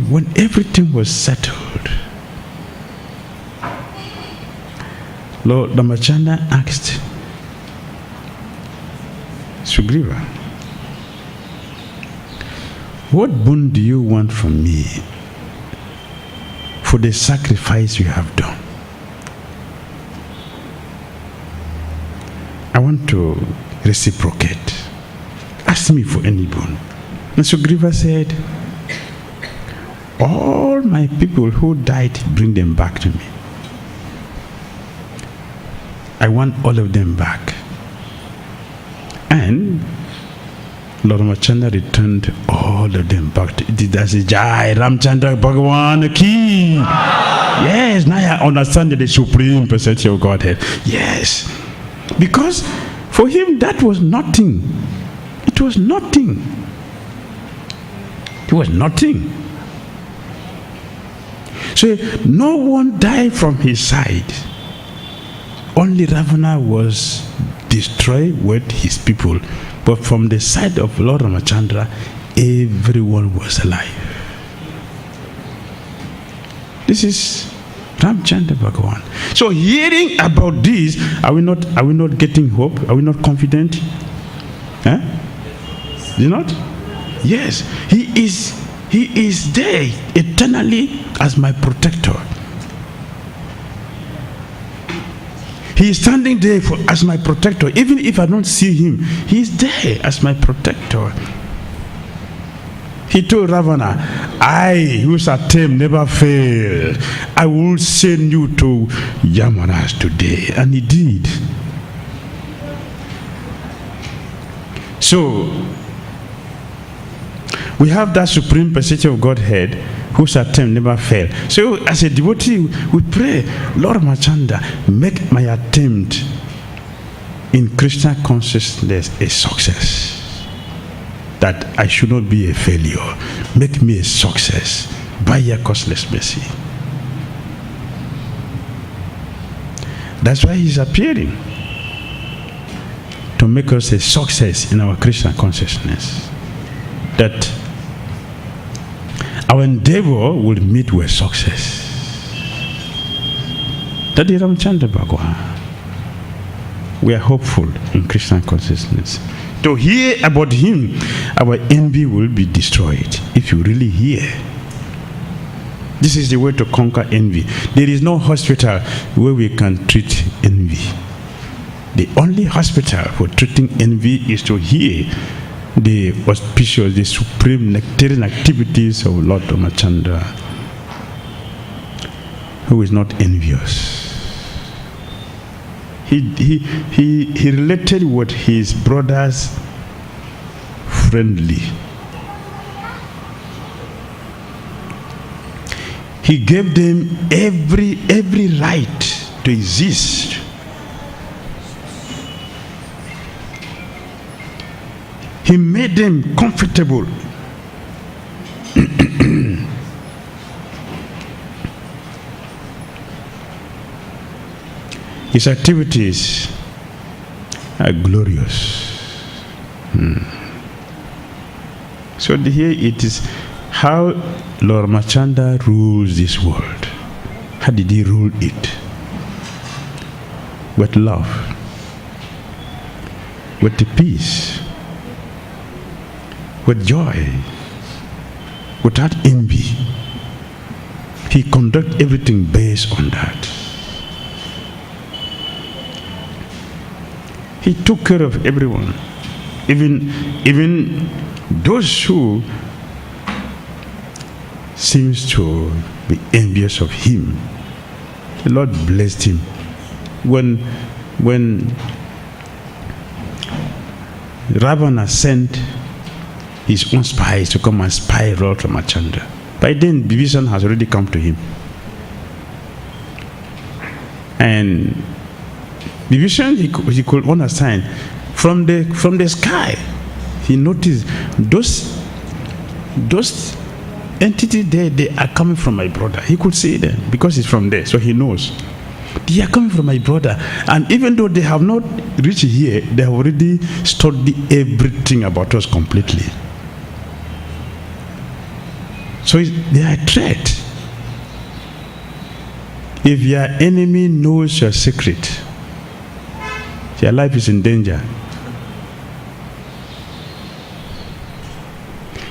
when everything was settled, Lord Ramachandra asked Sugriva, what boon do you want from me for the sacrifice you have done? I want to reciprocate. Ask me for any boon. And Sugriva said, all my people who died, bring them back to me. I want all of them back. And Lord Ramachandra returned all of them back to Jai Ramchandra Bhagavan Ki. Yes, now I understand the supreme personality of Godhead. Yes. Because for him that was nothing. It was nothing. It was nothing. So no one died from his side. Only Ravana was destroyed with his people. But from the side of Lord Ramachandra, everyone was alive. This is Ramchandra Bhagavan. So hearing about this, are we not getting hope? Are we not confident? Huh? You not? Yes. He is there eternally as my protector. He is standing there as my protector. Even if I don't see him, he is there as my protector. He told Ravana, I, whose attempt never failed, I will send you to Yamaraj today. And he did. So, we have that supreme personality of Godhead whose attempt never failed. So as a devotee, we pray, Lord Ramachandra, make my attempt in Krishna consciousness a success. That I should not be a failure. Make me a success by your causeless mercy. That's why he's appearing. To make us a success in our Krishna consciousness. That our endeavor will meet with success. That is Ramchandra Bhagavan. We are hopeful in Krishna consciousness. To hear about him, our envy will be destroyed. If you really hear This is the way to conquer envy. There is no hospital where we can treat envy. The only hospital for treating envy is to hear the auspicious, the supreme nectarian activities of Lord Ramachandra, who is not envious. He related with his brothers friendly. He gave them every right to exist. He made them comfortable. His activities are glorious. So here it is how Lord Ramachandra rules this world. How did he rule it? With love, with the peace, with joy, without envy. He conducted everything based on that. He took care of everyone, even those who seems to be envious of him. The Lord blessed him. When Ravana sent his own spies to come and spy Lord Ramachandra, by then Vibhishan has already come to him. And Vibhishan, he could understand from the sky. He noticed those entities there, they are coming from my brother. He could see them because he's from there, so he knows. They are coming from my brother. And even though they have not reached here, they have already studied everything about us completely. So they are a threat. If your enemy knows your secret, your life is in danger.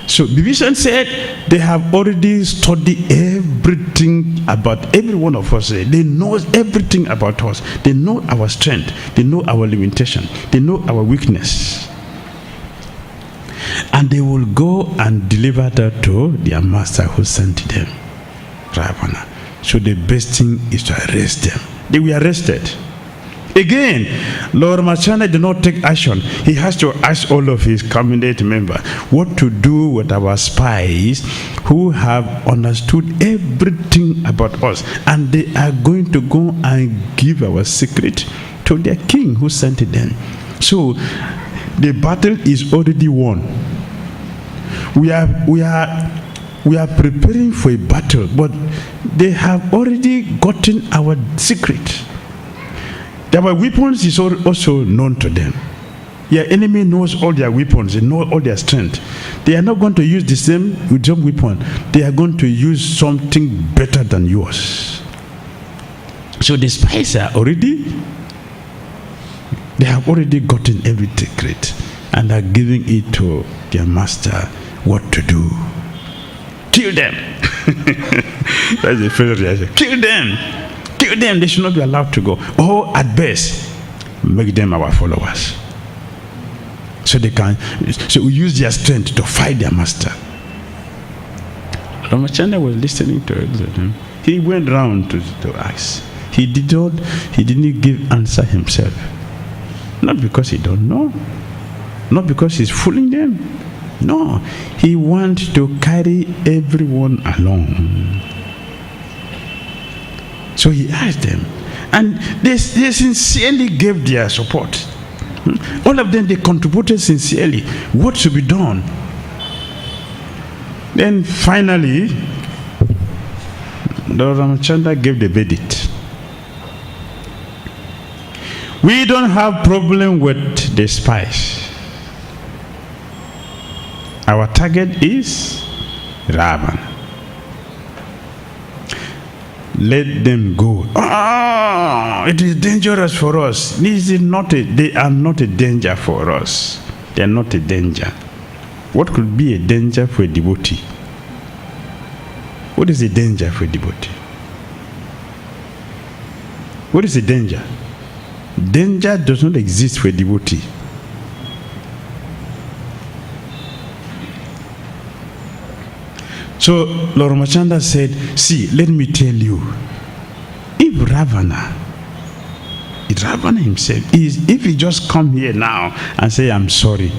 So Vibhishan said they have already studied everything about every one of us. They know everything about us. They know our strength. They know our limitation. They know our weakness. And they will go and deliver that to their master who sent them, Ravana. So the best thing is to arrest them. They were arrested. Again, Lord Ramachandra did not take action. He has to ask all of his cabinet members what to do with our spies who have understood everything about us, and they are going to go and give our secret to their king who sent them. So the battle is already won. We are preparing for a battle, but they have already gotten our secret. Our weapons is also known to them. Your enemy knows all their weapons. They know all their strength. They are not going to use the same weapon. They are going to use something better than yours. So the spies are they have already gotten every secret and are giving it to their master what to do. Kill them. That's the first reaction. Kill them. Kill them. They should not be allowed to go. Or at best, make them our followers. So we use their strength to fight their master. Ramachandra was listening to them. He went round to ask. He didn't give answer himself. Not because he don't know. Not because he's fooling them. No. He wants to carry everyone along. So he asked them. And they sincerely gave their support. All of them, they contributed sincerely. What should be done? Then finally, Lord Ramachandra gave the verdict. We don't have problem with the spies. Our target is Ravana. Let them go. It is dangerous for us. They are not a danger for us. They are not a danger. What could be a danger for a devotee? What is the danger for a devotee? What is the danger? Danger does not exist for a devotee. So Lord Ramachandra said, see, let me tell you, if Ravana himself, if he just come here now and say, I'm sorry,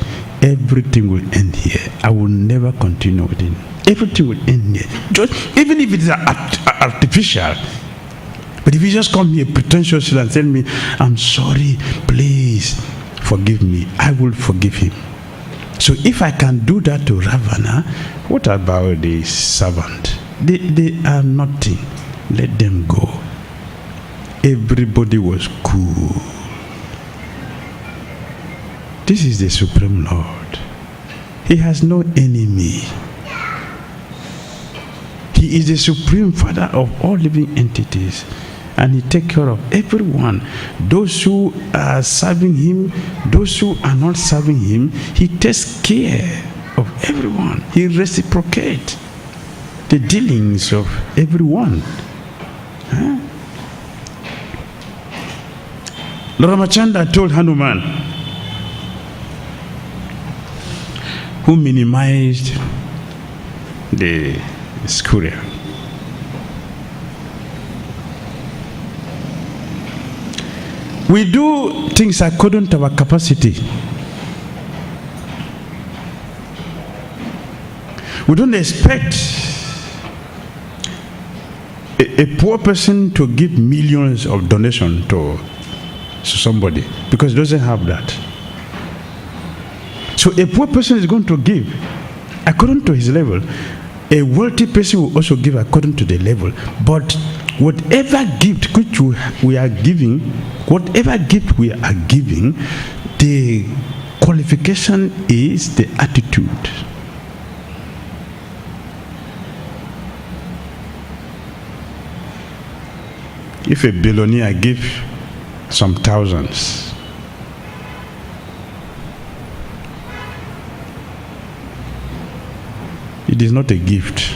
everything will end here. I will never continue with him. Everything will end here. Just, even if it is artificial. But if you just come here pretentiously and tell me, I'm sorry, please forgive me, I will forgive him. So if I can do that to Ravana, what about the servant? They are nothing. Let them go. Everybody was cool. This is the Supreme Lord. He has no enemy. He is the Supreme Father of all living entities. And he takes care of everyone. Those who are serving him, those who are not serving him, he takes care of everyone. He reciprocates the dealings of everyone. Huh? Lord Ramachandra told Hanuman, who minimized the scoria. We do things according to our capacity. We don't expect a poor person to give millions of donation to somebody because he doesn't have that. So a poor person is going to give according to his level. A wealthy person will also give according to the level. But whatever gift which we are giving, the qualification is the attitude. If a billionaire gives some thousands, it is not a gift.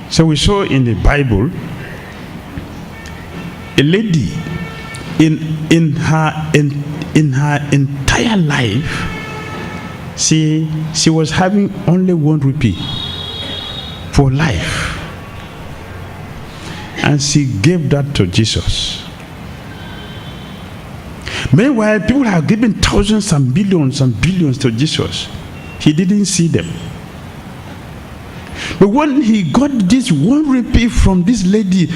So we saw in the Bible a lady in her entire life, she was having only 1 rupee for life, and she gave that to Jesus. Meanwhile, people have given thousands and billions to Jesus. He didn't see them. But when he got this 1 rupee from this lady,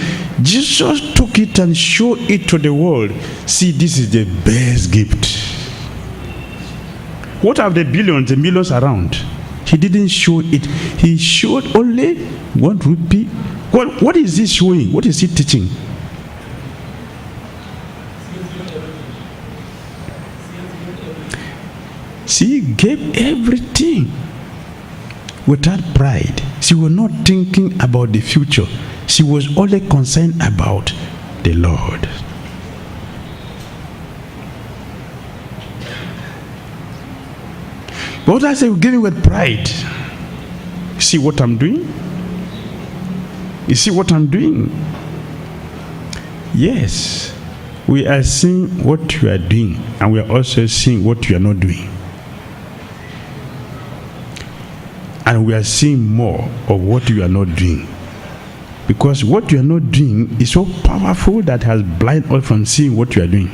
Jesus took it and showed it to the world. See, this is the best gift. What are the billions, the millions around? He didn't show it. He showed only 1 rupee. What is he showing? What is he teaching? She gave everything without pride. She was not thinking about the future. She was only concerned about the Lord. But I say, giving with pride. You see what I'm doing? You see what I'm doing? Yes, we are seeing what you are doing, and we are also seeing what you are not doing. And we are seeing more of what you are not doing. Because what you are not doing is so powerful that has blinded us from seeing what you are doing.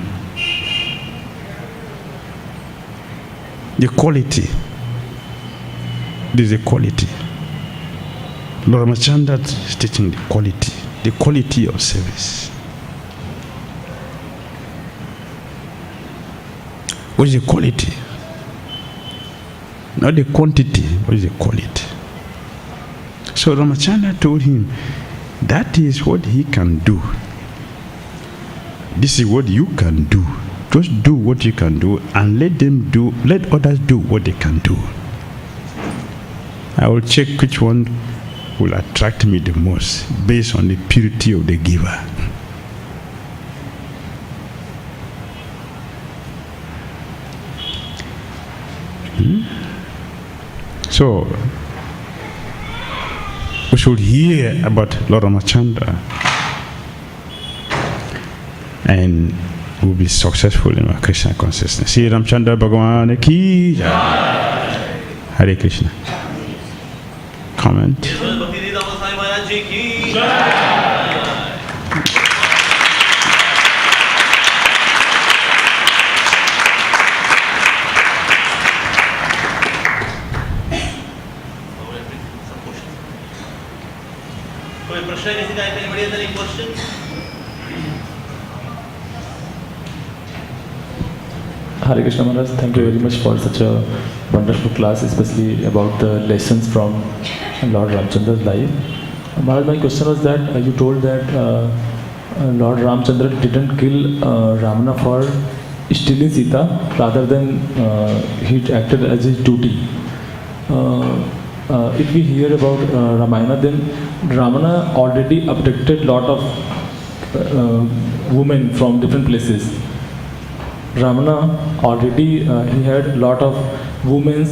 The quality. There is a quality. Lord Ramachandra is teaching the quality of service. What is the quality? Not the quantity, what is the quality? So Ramachandra told him, that is what he can do. This is what you can do. Just do what you can do and let others do what they can do. I will check which one will attract me the most based on the purity of the giver. So we should hear about Lord Ramachandra and we'll be successful in our Krishna consciousness. Sri Ramachandra Bhagavan ki jai. Hare Krishna. Comment? Any questions? Hare Krishna Maharaj, thank you very much for such a wonderful class, especially about the lessons from Lord Ramchandra's life. Maharaj, my question was that you told that Lord Ramchandra didn't kill Ramana for stealing Sita, rather than he acted as his duty. If we hear about Ramayana, then Ramana already abducted lot of women from different places. Ramana already he had lot of women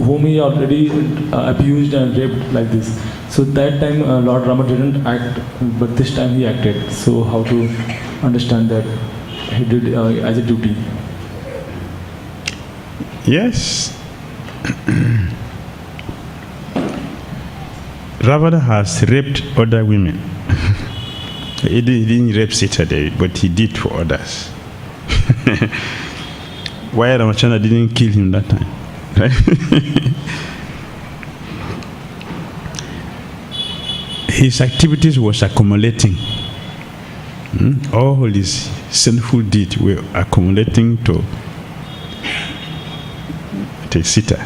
whom he already abused and raped like this. So that time Lord Rama didn't act, but this time he acted. So how to understand that he did as a duty? Yes. Ravana has raped other women. He didn't rape Sita, but he did for others. Why Ramachandra didn't kill him that time? Right? His activities was accumulating. All his sinful deeds were accumulating to Sita.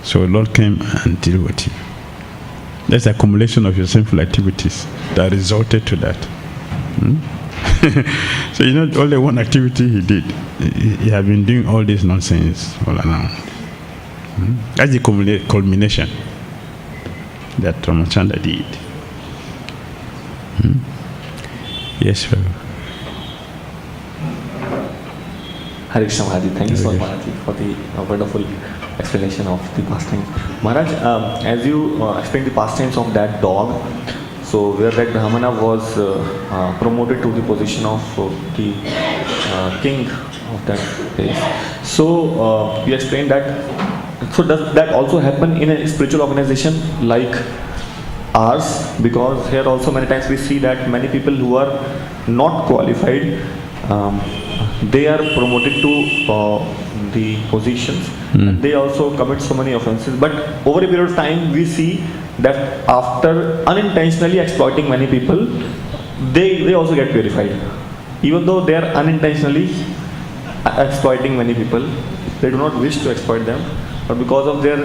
So Lord came and deal with him. That's the accumulation of your sinful activities that resulted to that. So only one activity he did. He had been doing all this nonsense all around. That's the culmination that Ramachandra did. Yes, sir. Hare Krishna Maharaj, thank you so much Maharaj for the wonderful explanation of the pastimes. Maharaj, as you explained the pastimes of that dog, so where that Brahmana was promoted to the position of the king of that place. So you explained that. So does that also happen in a spiritual organization like ours? Because here also many times we see that many people who are not qualified, they are promoted to the positions. And they also commit so many offenses. But over a period of time, we see that after unintentionally exploiting many people, they also get purified. Even though they are unintentionally exploiting many people, they do not wish to exploit them, but because of their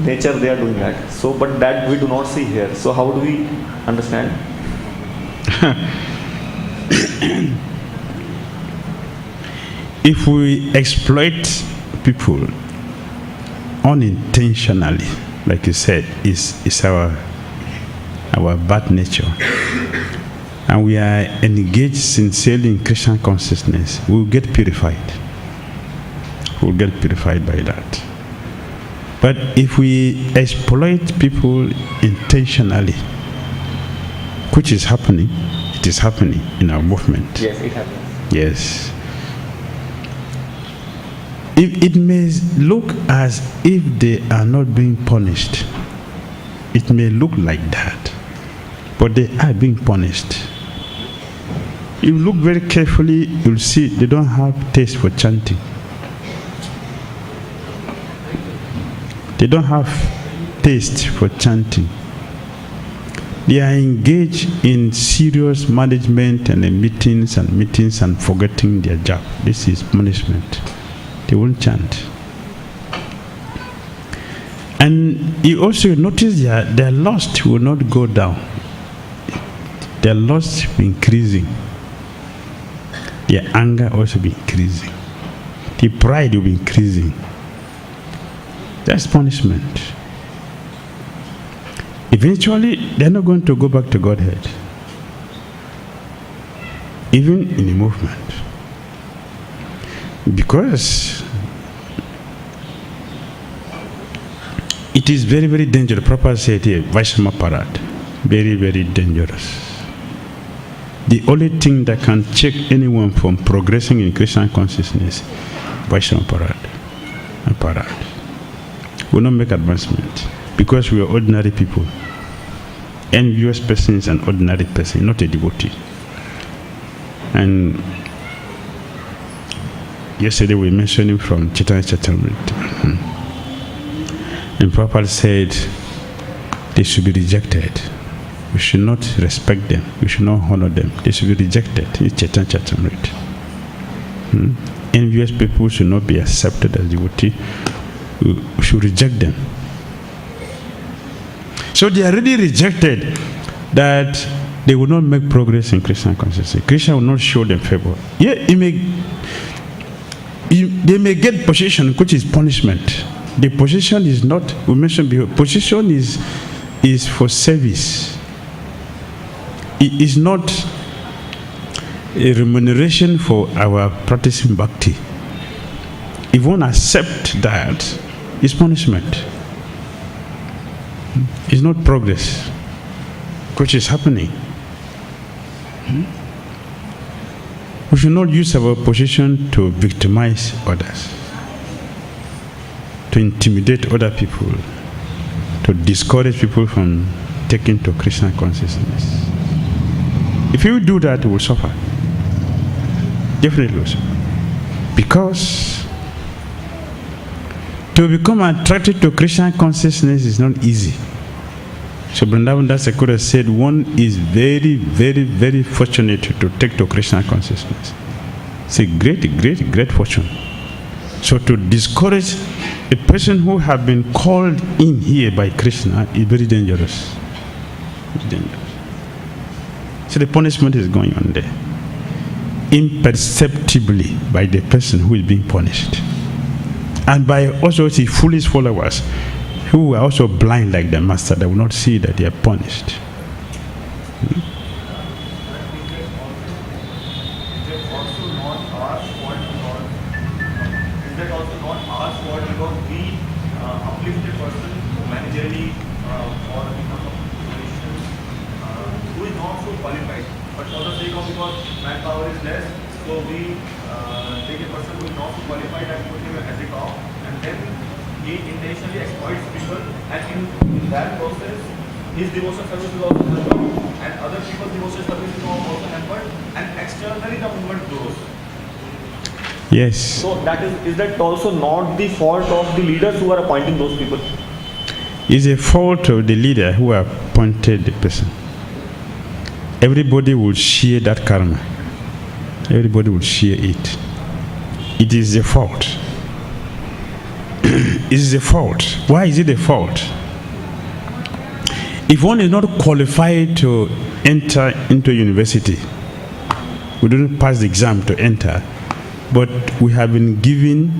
nature, they are doing that. So, but that we do not see here. So, how do we understand? If we exploit people unintentionally, like you said, is our bad nature, and we are engaged sincerely in Christian consciousness, we will get purified. We will get purified by that. But if we exploit people intentionally, which is happening, it is happening in our movement. Yes, it happens. Yes. It may look as if they are not being punished. It may look like that, but they are being punished. If you look very carefully, you'll see they don't have taste for chanting. They don't have taste for chanting. They are engaged in serious management and meetings and forgetting their job. This is punishment. They won't chant. And you also notice that their lust will not go down. Their lust will be increasing. Their anger also be increasing. The pride will be increasing. That's punishment. Eventually, they're not going to go back to Godhead. Even in the movement. Because It is very, very dangerous. Prabhupada said here, Vaishnava Parad. Very, very dangerous. The only thing that can check anyone from progressing in Krishna consciousness, Vaishnava Parad and Parad. We will not make advancement because we are ordinary people. Envious person is an ordinary person, not a devotee. And yesterday we mentioned him from Chaitanya Charitamrita. And Prabhupada said they should be rejected. We should not respect them. We should not honor them. They should be rejected. It's Chaitanya Charitamrita. Envious people should not be accepted as devotees. We should reject them. So they are already rejected that they will not make progress in Krishna consciousness. Krishna will not show them favor. Yeah, they may get position, which is punishment. The position is not, we mentioned before, position is for service. It is not a remuneration for our practicing bhakti. If one accepts that, it's punishment. It's not progress, which is happening. We should not use our position to victimize others, to intimidate other people, to discourage people from taking to Krishna consciousness. If you do that, you will suffer. Definitely will suffer. Because to become attracted to Krishna consciousness is not easy. So Vrindavan Das Thakur said one is very, very, very fortunate to take to Krishna consciousness. It's a great, great, great fortune. So to discourage a person who has been called in here by Krishna is very dangerous. It's dangerous. So the punishment is going on there. Imperceptibly by the person who is being punished. And by also his foolish followers who are also blind like the master, they will not see that they are punished. His devotion service is also hampered, and other people's devotion service is also hampered, and externally the movement grows. Yes. So that is that also not the fault of the leaders who are appointing those people? It's a fault of the leader who appointed the person. Everybody will share that karma. Everybody will share it. It is a fault. It is a fault. Why is it a fault? If one is not qualified to enter into university, we don't pass the exam to enter, but we have been given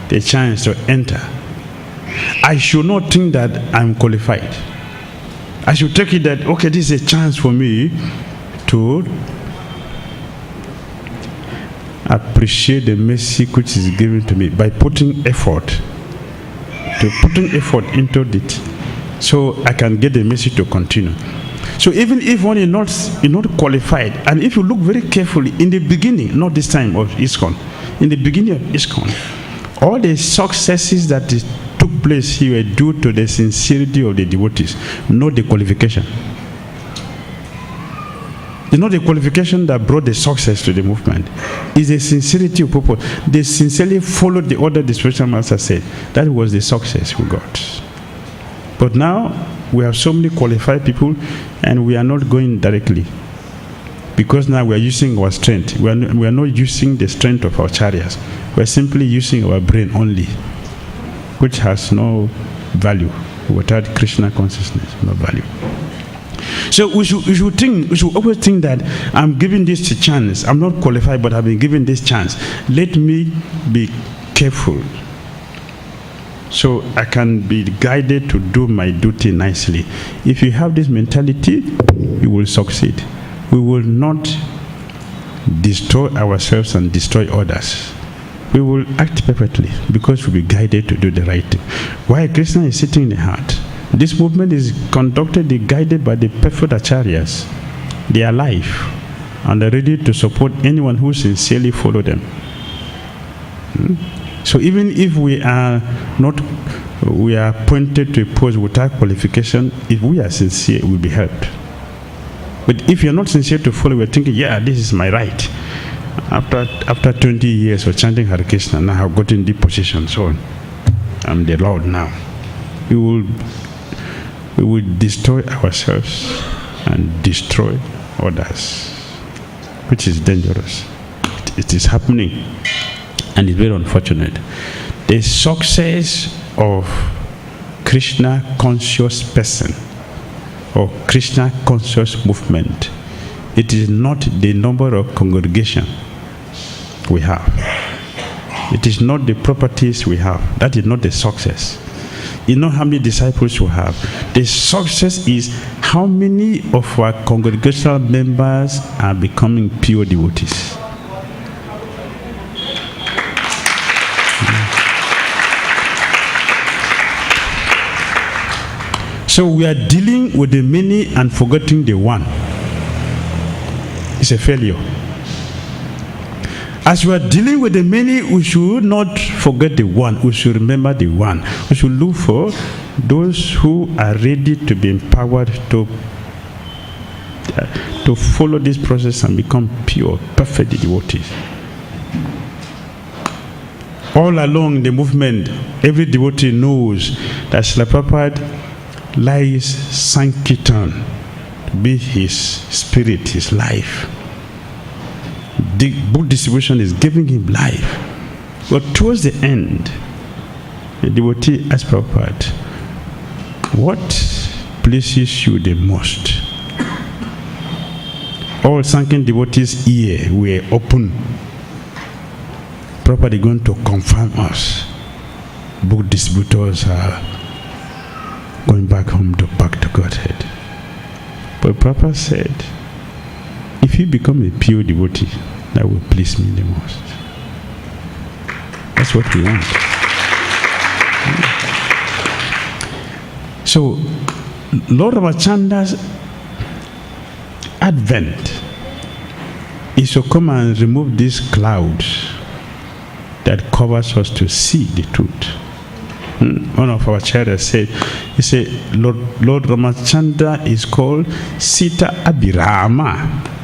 the chance to enter. I should not think that I'm qualified. I should take it that, okay, this is a chance for me to appreciate the mercy which is given to me by putting effort into it, so I can get the message to continue. So even if one is not qualified, and if you look very carefully in the beginning, not this time of ISKCON, in the beginning of ISKCON, all the successes that took place here were due to the sincerity of the devotees, not the qualification. It's not the qualification that brought the success to the movement. It's the sincerity of people. They sincerely followed the order the spiritual master said. That was the success we got. But now, we have so many qualified people, and we are not going directly. Because now we are using our strength. We are not using the strength of our chariots. We are simply using our brain only, which has no value. Without Krishna consciousness, no value. So we should always think that I'm giving this a chance. I'm not qualified, but I've been given this chance. Let me be careful, so I can be guided to do my duty nicely. If you have this mentality, you will succeed. We will not destroy ourselves and destroy others. we will act perfectly because we'll be guided to do the right thing. While Krishna is sitting in the heart, this movement is conducted and guided by the perfect acharyas. They are alive and are ready to support anyone who sincerely follow them. So even if we are appointed to a post without qualification, if we are sincere, we will be helped. But if you're not sincere to follow, we're thinking, yeah, this is my right. After 20 years of chanting Hare Krishna, now I've gotten deep position, so I'm the Lord now. We will destroy ourselves and destroy others, which is dangerous. It is happening, and it's very unfortunate. The success of Krishna conscious person or Krishna conscious movement, it is not the number of congregation we have. It is not the properties we have. That is not the success. You know how many disciples we have. The success is how many of our congregational members are becoming pure devotees. So we are dealing with the many and forgetting the one. It's a failure. As we are dealing with the many, we should not forget the one. We should remember the one. We should look for those who are ready to be empowered to follow this process and become pure, perfect devotees. All along the movement, every devotee knows that Srila Prabhupada lies Sankirtan to be his spirit, his life. The book distribution is giving him life. But towards the end, the devotee asked Prabhupada, what pleases you the most? All Sankhya devotees' ears were open. Prabhupada is going to confirm us. Book distributors are going back home back to Godhead. But Prabhupada said, if you become a pure devotee, that will please me the most. That's what we want. So, Lord Ramachandra's advent is to come and remove these clouds that covers us to see the truth. One of our children said, he said, Lord Ramachandra is called Sita Abhirama.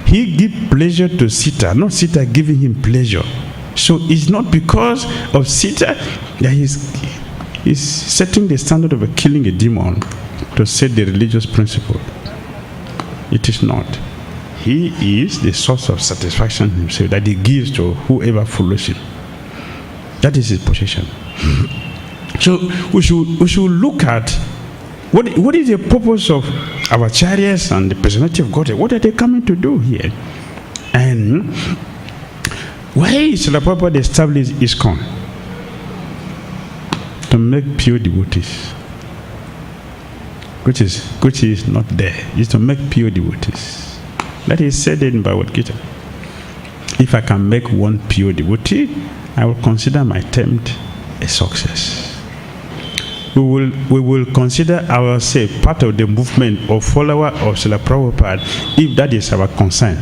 He gives pleasure to Sita, not Sita giving him pleasure. So it's not because of Sita that he's setting the standard of killing a demon to set the religious principle. It is not. He is the source of satisfaction himself that he gives to whoever follows him. That is his possession. So we should look at what is the purpose of our chariots and the personality of God. What are they coming to do here? And why is Srila Prabhupada established ISKCON? To make pure devotees. Which is not there. It's to make pure devotees. That is said in Bhagavad Gita. If I can make one pure devotee, I will consider my attempt a success. We will consider ourselves part of the movement or follower of Srila Prabhupada if that is our concern.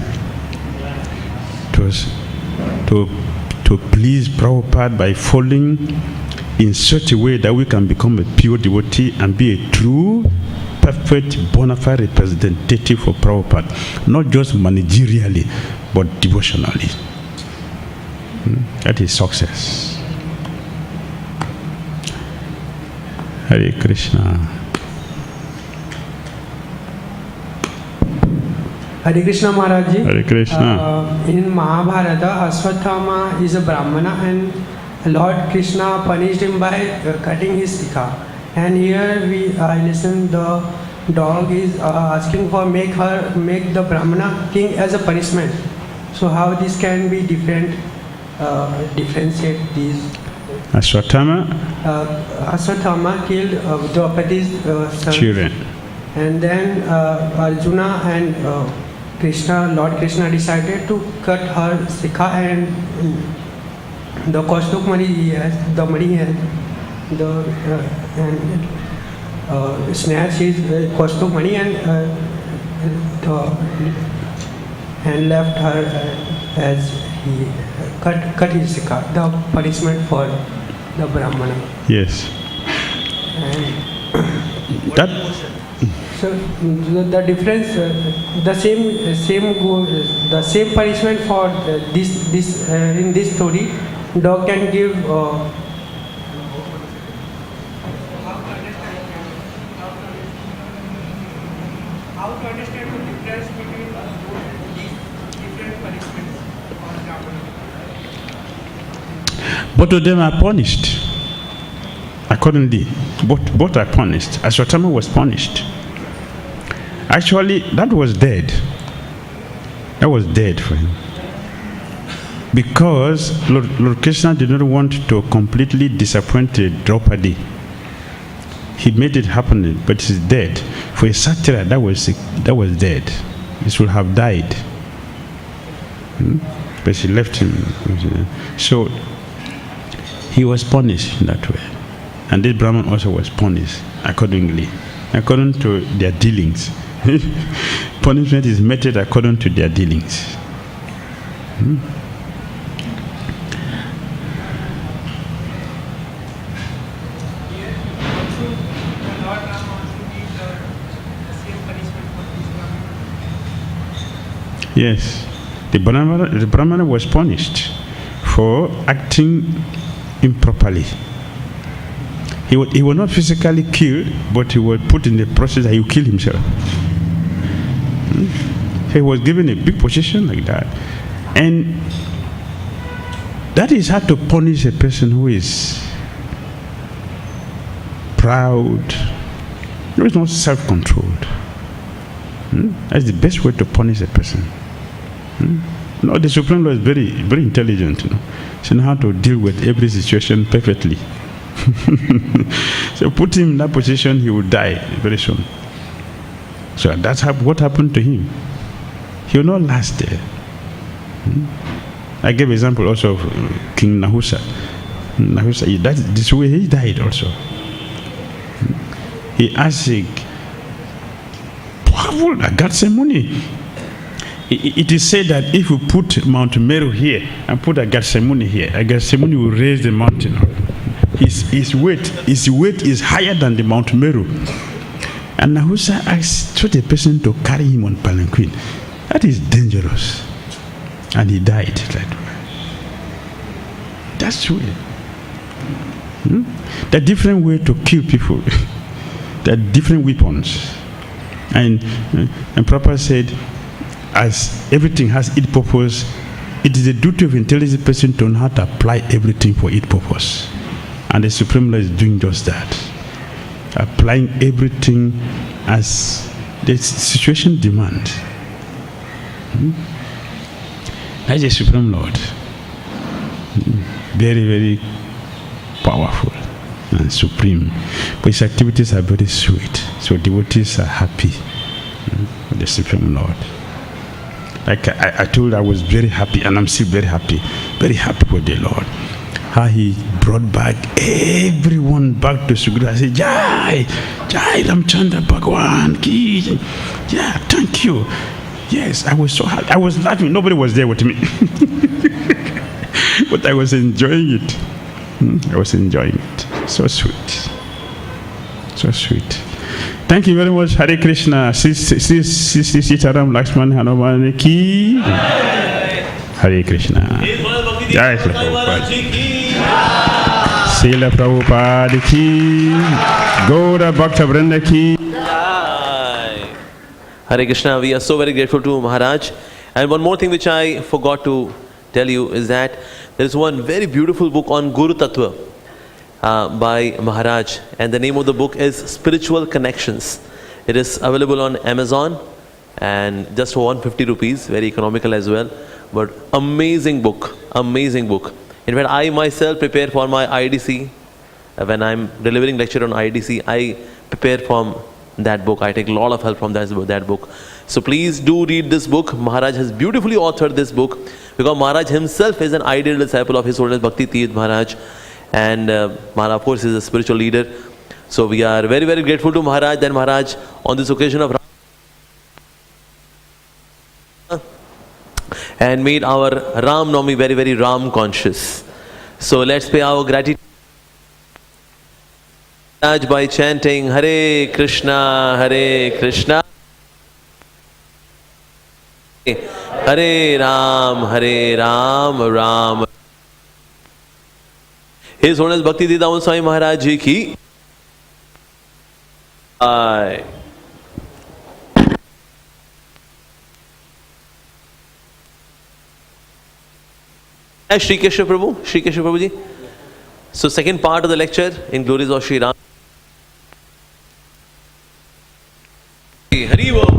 To please Prabhupada by following in such a way that we can become a pure devotee and be a true, perfect, bona fide representative for Prabhupada. Not just managerially, but devotionally. That is success. Hare Krishna. Hare Krishna Maharaj ji. Hare Krishna. In Mahabharata, Ashwatthama is a Brahmana and Lord Krishna punished him by cutting his shikha. And here we listen, the dog is asking for make the Brahmana king as a punishment. So how this can be differentiate these? Ashwatthama killed Draupadi's son. children. And then Arjuna and Lord Krishna decided to cut her sikha, and the cosmic money he has, the money he has, snatch his cosmic money and left her as he cut his sikha, the punishment for the Brahmana. Yes. And That so the difference, the same punishment for this in this story, dog can give. How to understand the difference between these different punishments for Brahmana? both of them are punished. Accordingly, both are punished. Ashwatthama was punished. Actually, that was dead. That was dead for him. Because Lord Krishna did not want to completely disappoint Draupadi. He made it happen, but he's dead. For a satyra, that was dead. He should have died. But she left him. So he was punished in that way. And this Brahman also was punished accordingly, according to their dealings. Punishment is meted according to their dealings. Yes, the Brahmana was punished for acting improperly. He was not physically killed, but he was put in the process that he would kill himself. He was given a big position like that. And that is how to punish a person who is proud, who is not self-controlled. That's the best way to punish a person. No, the Supreme Lord is very, very intelligent. He knows how to deal with every situation perfectly. So put him in that position, he will die very soon. So that's what happened to him. He will not last there. I gave example also of King Nahusa. Nahusa, this way he died also. He asked powerful Agatsemuni. It is said that if we put Mount Meru here and put Agatsemuni here, Agatsemuni will raise the mountain. His weight is higher than the Mount Meru. And Nahusa asked the person to carry him on palanquin. That is dangerous. And he died that way. That's weird. There are different ways to kill people. There are different weapons. And Prabhupada said, as everything has its purpose, it is the duty of intelligent person to know how to apply everything for its purpose. And the Supreme Lord is doing just that. Applying everything as the situation demands. That's the Supreme Lord. Very, very powerful and supreme. But his activities are very sweet. So devotees are happy with the Supreme Lord. Like I told, I was very happy, and I'm still very happy with the Lord. How he brought back everyone back to Suguru. I said, Jai Ramchandra Bhagwan Ki. Yeah, thank you. Yes, I was so happy. I was laughing. Nobody was there with me. But I was enjoying it. I was enjoying it. So sweet. So sweet. Thank you very much. Hare Krishna. Sitaram Lakshman Hanuman Ki. Hare Krishna. Jai Srila Prabhupada. Srila Prabhupada Ki. Gaura Bhakta Vrinda Ki. Hare Krishna. We are so very grateful to Maharaj. And one more thing which I forgot to tell you is that there is one very beautiful book on Guru Tattva by Maharaj, and the name of the book is Spiritual Connections. It is available on Amazon and just for 150 rupees, very economical as well, but amazing book. In fact, I myself prepare for my IDC. When I'm delivering lecture on IDC, I prepare from that book. I take a lot of help from that book. So please do read this book. Maharaj has beautifully authored this book because Maharaj himself is an ideal disciple of His Holiness Bhakti Tirth Maharaj, and Maharaj of course is a spiritual leader. So we are very, very grateful to Maharaj that Maharaj on this occasion of and made our Ram Navami very, very Ram conscious. So let's pay our gratitude by chanting Hare Krishna, Hare Krishna, Hare Ram, Hare Ram, Ram. His Holiness Bhakti Damodar Swami Maharaj Ji ki. Shri Krishna Prabhu ji. So second part of the lecture in glories of Shri Ram. Hari Bol.